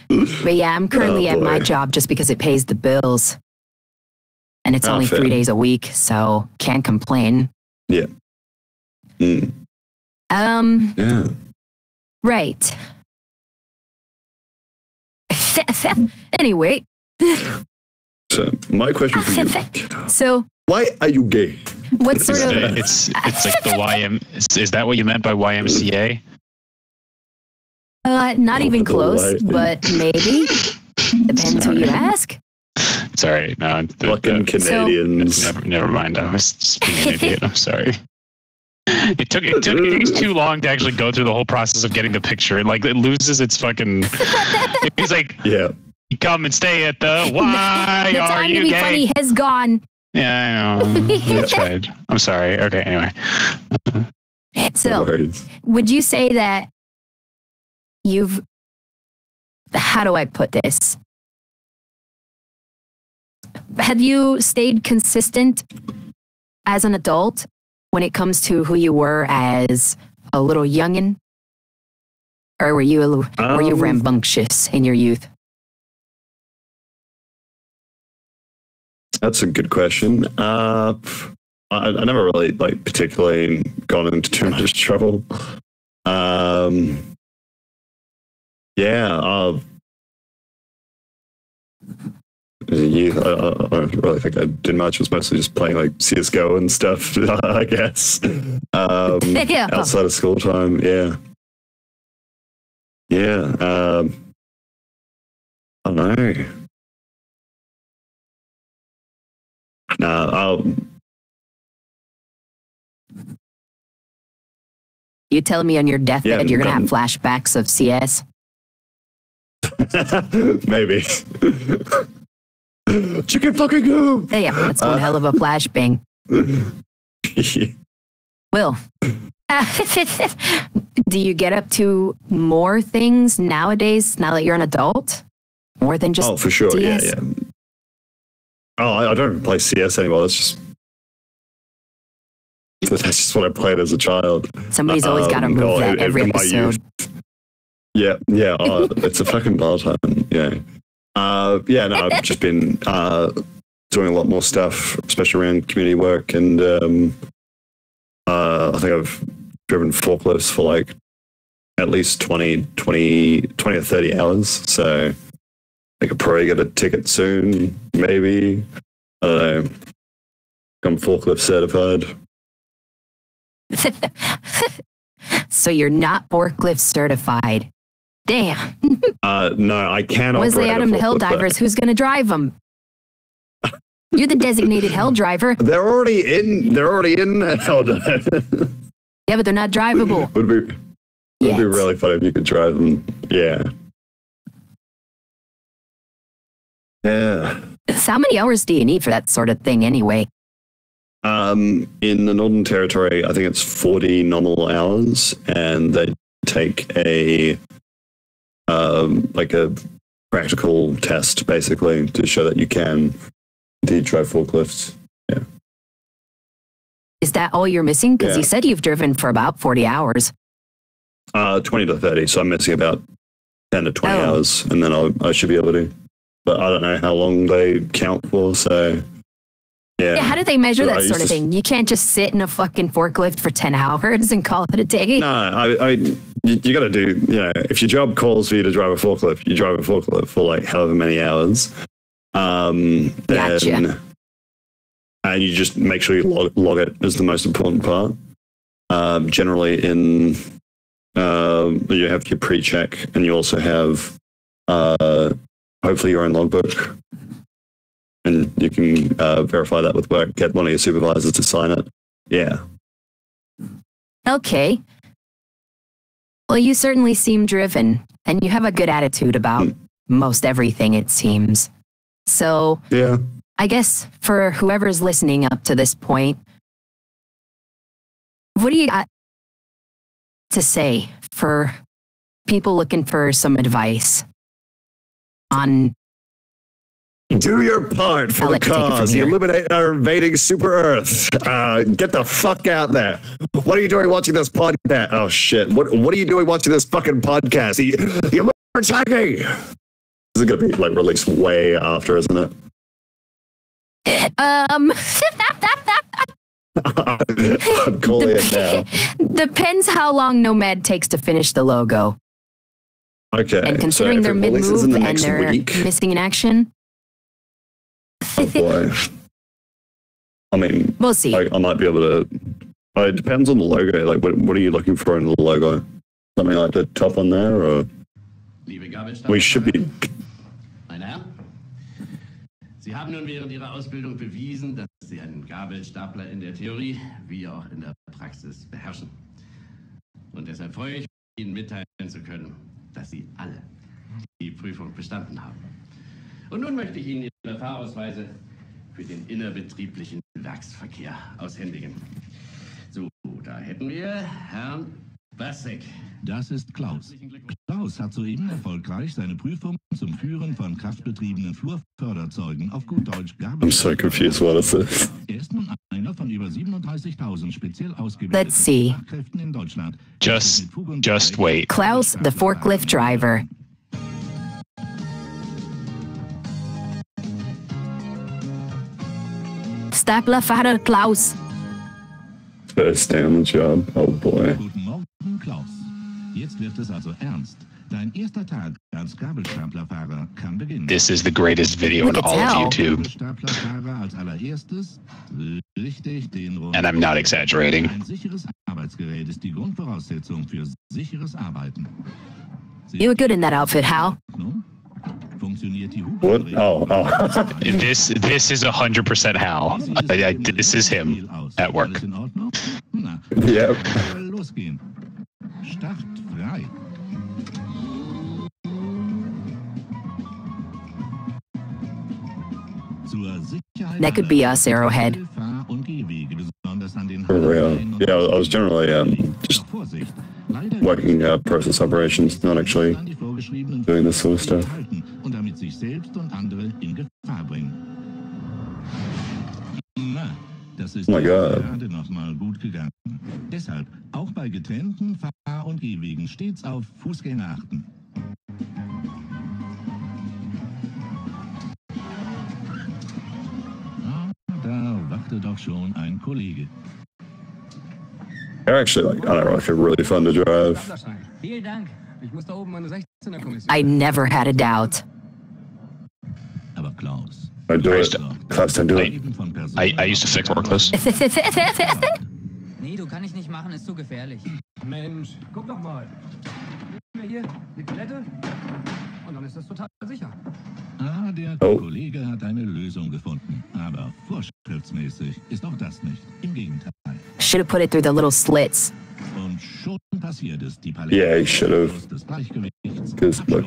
But yeah, I'm currently at my job just because it pays the bills. And it's only 3 days a week, so can't complain. Yeah. Mm. Yeah. Right. Anyway. So my question for you. So why are you gay? What sort of it's like the YM is that what you meant by YMCA? Not even close, but maybe. Depends who you ask. Sorry, no. Fucking Canadians. Never mind. I was just being an idiot. I'm sorry. It takes too long to actually go through the whole process of getting the picture. It loses its fucking. He's like, yeah. Come and stay at the. Why the are time you to be gay? funny has gone. Yeah, I know. That's right. I'm sorry. Okay. Anyway. So, would you say that you've? How do I put this? Have you stayed consistent as an adult when it comes to who you were as a little youngin'? Or were you rambunctious in your youth? That's a good question. I never really particularly gone into too much trouble. Yeah. I don't really think I did much. It was mostly just playing CSGO and stuff, I guess. Outside of school time, yeah. Yeah. I don't know. You tell me on your deathbed you're going to have flashbacks of CS? Maybe. Chicken fucking go! Yeah, that's one hell of a flashbang. Will, do you get up to more things nowadays, now that you're an adult? More than just for sure, CS? yeah. Oh, I don't play CS anymore. That's just what I played as a child. Somebody's always got to move that every episode. Yeah. Oh, it's a fucking bar time. Yeah. No, I've just been doing a lot more stuff, especially around community work and I think I've driven forklifts for like at least 20 or 30 hours. So I could probably get a ticket soon, maybe. I don't know. I'm forklift certified. So you're not forklift certified. Damn. No, I cannot. Wesley Adam, the hell divers, who's going to drive them? You're the designated hell driver. They're already in hell diver. Yeah, but they're not drivable. Would be really funny if you could drive them. Yeah. Yeah. So how many hours do you need for that sort of thing anyway? In the Northern Territory, I think it's 40 nominal hours, and they take a practical test basically to show that you can indeed drive forklifts. Yeah. Is that all you're missing? Because you said you've driven for about 40 hours. 20 to 30. So I'm missing about 10 to 20 hours, and then I should be able to. But I don't know how long they count for. So yeah. How do they measure that sort of thing? You can't just sit in a fucking forklift for 10 hours and call it a day. No, you got to do, if your job calls for you to drive a forklift, you drive a forklift for like however many hours. Gotcha. And you just make sure you log it is the most important part. Generally you have your pre-check, and you also have hopefully your own logbook. And you can verify that with work. Get one of your supervisors to sign it. Yeah. Okay. Well, you certainly seem driven, and you have a good attitude about most everything, it seems. So, yeah. I guess for whoever's listening up to this point, what do you got to say for people looking for some advice on... Do your part for the cause. Eliminate our invading super Earth. Get the fuck out there. What are you doing watching this podcast? Oh shit. What are you doing watching this fucking podcast? You're attacking. This is gonna be like released way after, isn't it? I'm calling it now. Depends how long Nomad takes to finish the logo. Okay. And considering they're mid-move and they're missing in action. Oh boy. I mean, we'll see. I might be able to. It depends on the logo. Like, what are you looking for in the logo? Something like the top on there, or we should be. Meine Herren, Sie haben nun während Ihrer Ausbildung bewiesen, dass Sie einen Gabelstapler in der Theorie wie auch in der Praxis beherrschen. Und deshalb freue ich mich, Ihnen mitteilen zu können, dass Sie alle die Prüfung bestanden haben. Und nun möchte ich Ihnen Ihre Fahrausweise für den innerbetrieblichen Werksverkehr aushändigen. So, da hätten wir Herrn BattleTech. Das ist Klaus. Klaus hat soeben erfolgreich seine Prüfung zum Führen von kraftbetriebenen Flurförderzeugen auf gut Deutsch Gabel. I'm so confused. What is this? Er ist nun einer von über 37.000 speziell ausgebildeten Fachkräften in Deutschland. Just wait. Klaus, the forklift driver. Staplerfahrer Klaus. First day on the job. Oh boy. Guten Morgen, Klaus. Jetzt wird es also ernst. Dein erster Tag als Gabelstaplerfahrer kann beginnen. This is the greatest video in all of YouTube. Staplerfahrer als allererstes. Richtig, den Rohr. And I'm not exaggerating. Ein sicheres Arbeitsgerät ist die Grundvoraussetzung für sicheres Arbeiten. You were good in that outfit, Hal. Funktioniert die What? Oh. This is 100% Hal. This is him at work. Yep. Losgehen. Start frei. That could be us, Arrowhead. For real. Yeah, I was generally just working process operations, not actually doing this sort of stuff. Und damit sich selbst und andere in Gefahr bringen. Na, das ist gerade noch mal gut gegangen. Deshalb auch bei getrennten Fahr- und Gehwegen stets auf Fußgänger achten. Da wartet doch schon ein Kollege. They're actually like, I don't know, like really fun to drive. I never had a doubt. Aber Klaus. I do it. Klaus, don't do it. I used to fix forklifts. Nee, du kann ich nicht machen, ist zu gefährlich. Mensch, guck doch mal. Hier, die Toilette. Und dann ist das total sicher. Ah, der Kollege hat eine Lösung gefunden. Aber vorschriftsmäßig ist auch das nicht. Im Gegenteil. Should have put it through the little slits. Und schon passiert es, die Palette. Yeah, he should have. Des Gleichgewichts. Because look.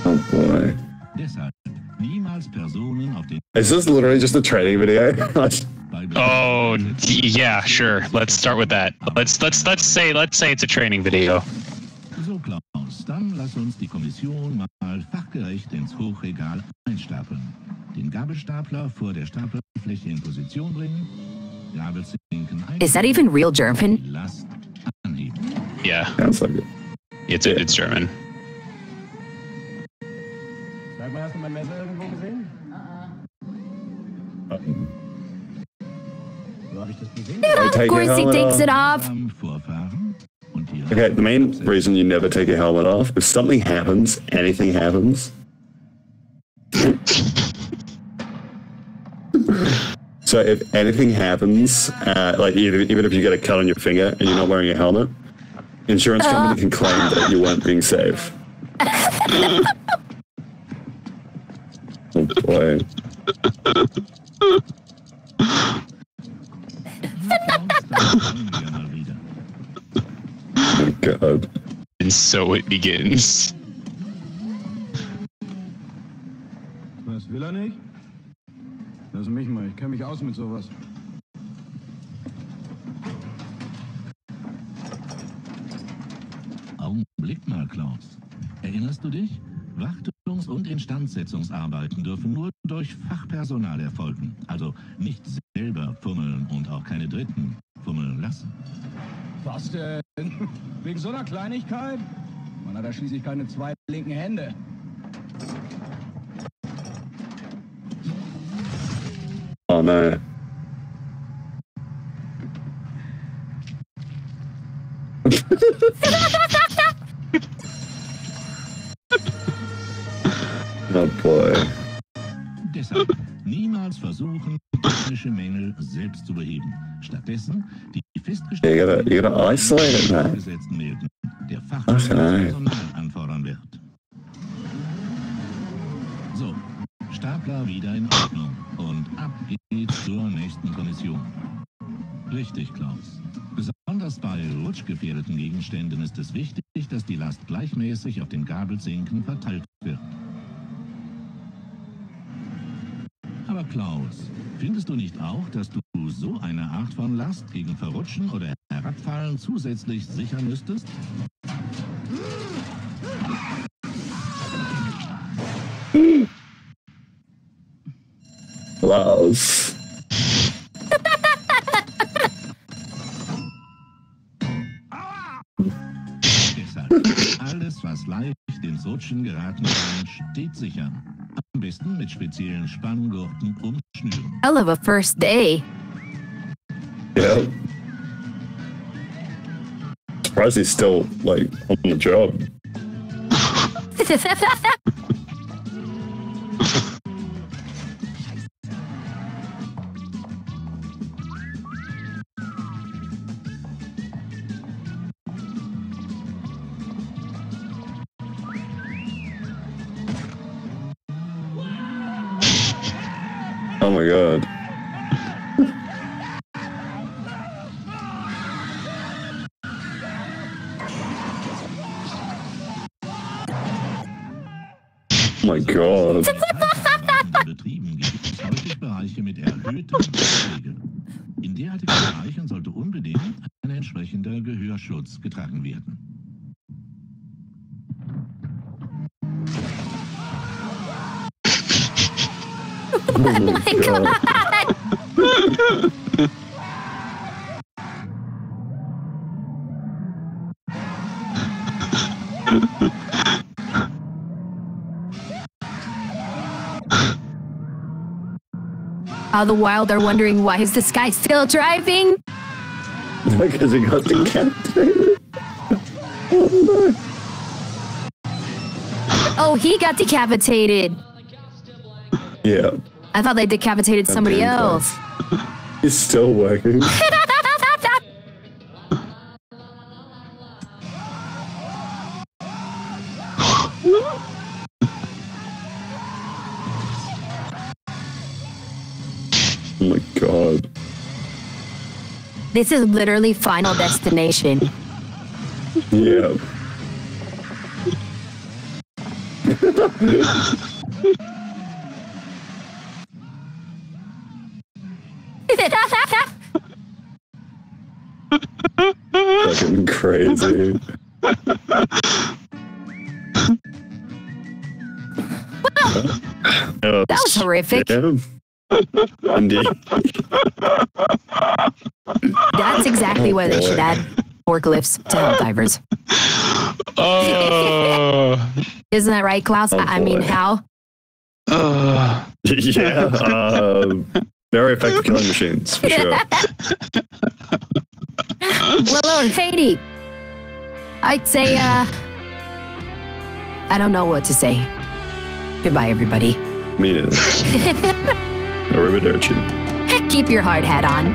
Oh boy. Deshalb niemals Personen auf den. Is this literally just a training video? Oh yeah, sure. Let's start with that. Let's say it's a training video. So Klaus, dann lass uns die Kommission mal fachgerecht ins Hochregal einstapeln. Den Gabelstapler vor der Stapelfläche in Position bringen. Gabelzinken ein. Is that even real German? Last anheben. Yeah. Sounds like it. It's German. Sag mal, hast du mein Messer irgendwo gesehen? Wo hab ich das gesehen? Of course he takes it off. Vorfahren. Okay, the main reason you never take your helmet off, if something happens, anything happens. So if anything happens, like even if you get a cut on your finger and you're not wearing a helmet, insurance company can claim that you weren't being safe. Oh boy. Oh God. And so it begins. Was will er nicht? Lass mich mal, ich kenn mich aus mit sowas. Augenblick mal, Klaus. Erinnerst du dich? Wartungs- und Instandsetzungsarbeiten dürfen nur durch Fachpersonal erfolgen. Also nicht selber fummeln und auch keine Dritten fummeln lassen. Was denn? Wegen so einer Kleinigkeit? Man hat da schließlich keine zwei linken Hände. Oh no. Oh boy. Deshalb niemals versuchen, technische Mängel selbst zu beheben. Stattdessen die festgestellten You gotta isolate it, man. Vorgesetzten melden, der Fachmann Personal anfordern wird. So, Stapler wieder in Ordnung und ab geht's zur nächsten Kommission. Richtig, Klaus. Besonders bei rutschgefährdeten Gegenständen ist es wichtig, dass die Last gleichmäßig auf den Gabelzinken verteilt wird. Aber Klaus, findest du nicht auch, dass du so eine Art von Last gegen Verrutschen oder Herabfallen zusätzlich sichern müsstest? Klaus. Deshalb, alles, was leicht ins Rutschen geraten kann, steht sicher. Am besten mit speziellen Spanngurten und Schnüren. Hell of a first day. Yeah. Surprised he's still like on the job. Oh my God. Oh my God. In Betrieben gibt es häufig Bereiche mit erhöhtem Hörpegel. In derartigen Bereichen sollte unbedingt ein entsprechender Gehörschutz getragen werden. Oh my God. All the while, they're wondering why is this guy still driving? Because he got decapitated. Oh, no. Oh, he got decapitated. Yeah. I thought they decapitated somebody else. He's still working. Oh my god. This is literally Final Destination. Yeah. Fucking crazy. That was horrific. Yeah. Indeed. That's exactly why they should add forklifts to hell divers. Isn't that right, Klaus? I mean, how? Yeah. Very effective killing machines, for sure. Well, Katie, I'd say, I don't know what to say. Goodbye, everybody. Me neither. Arrivederci. Keep your hard hat on.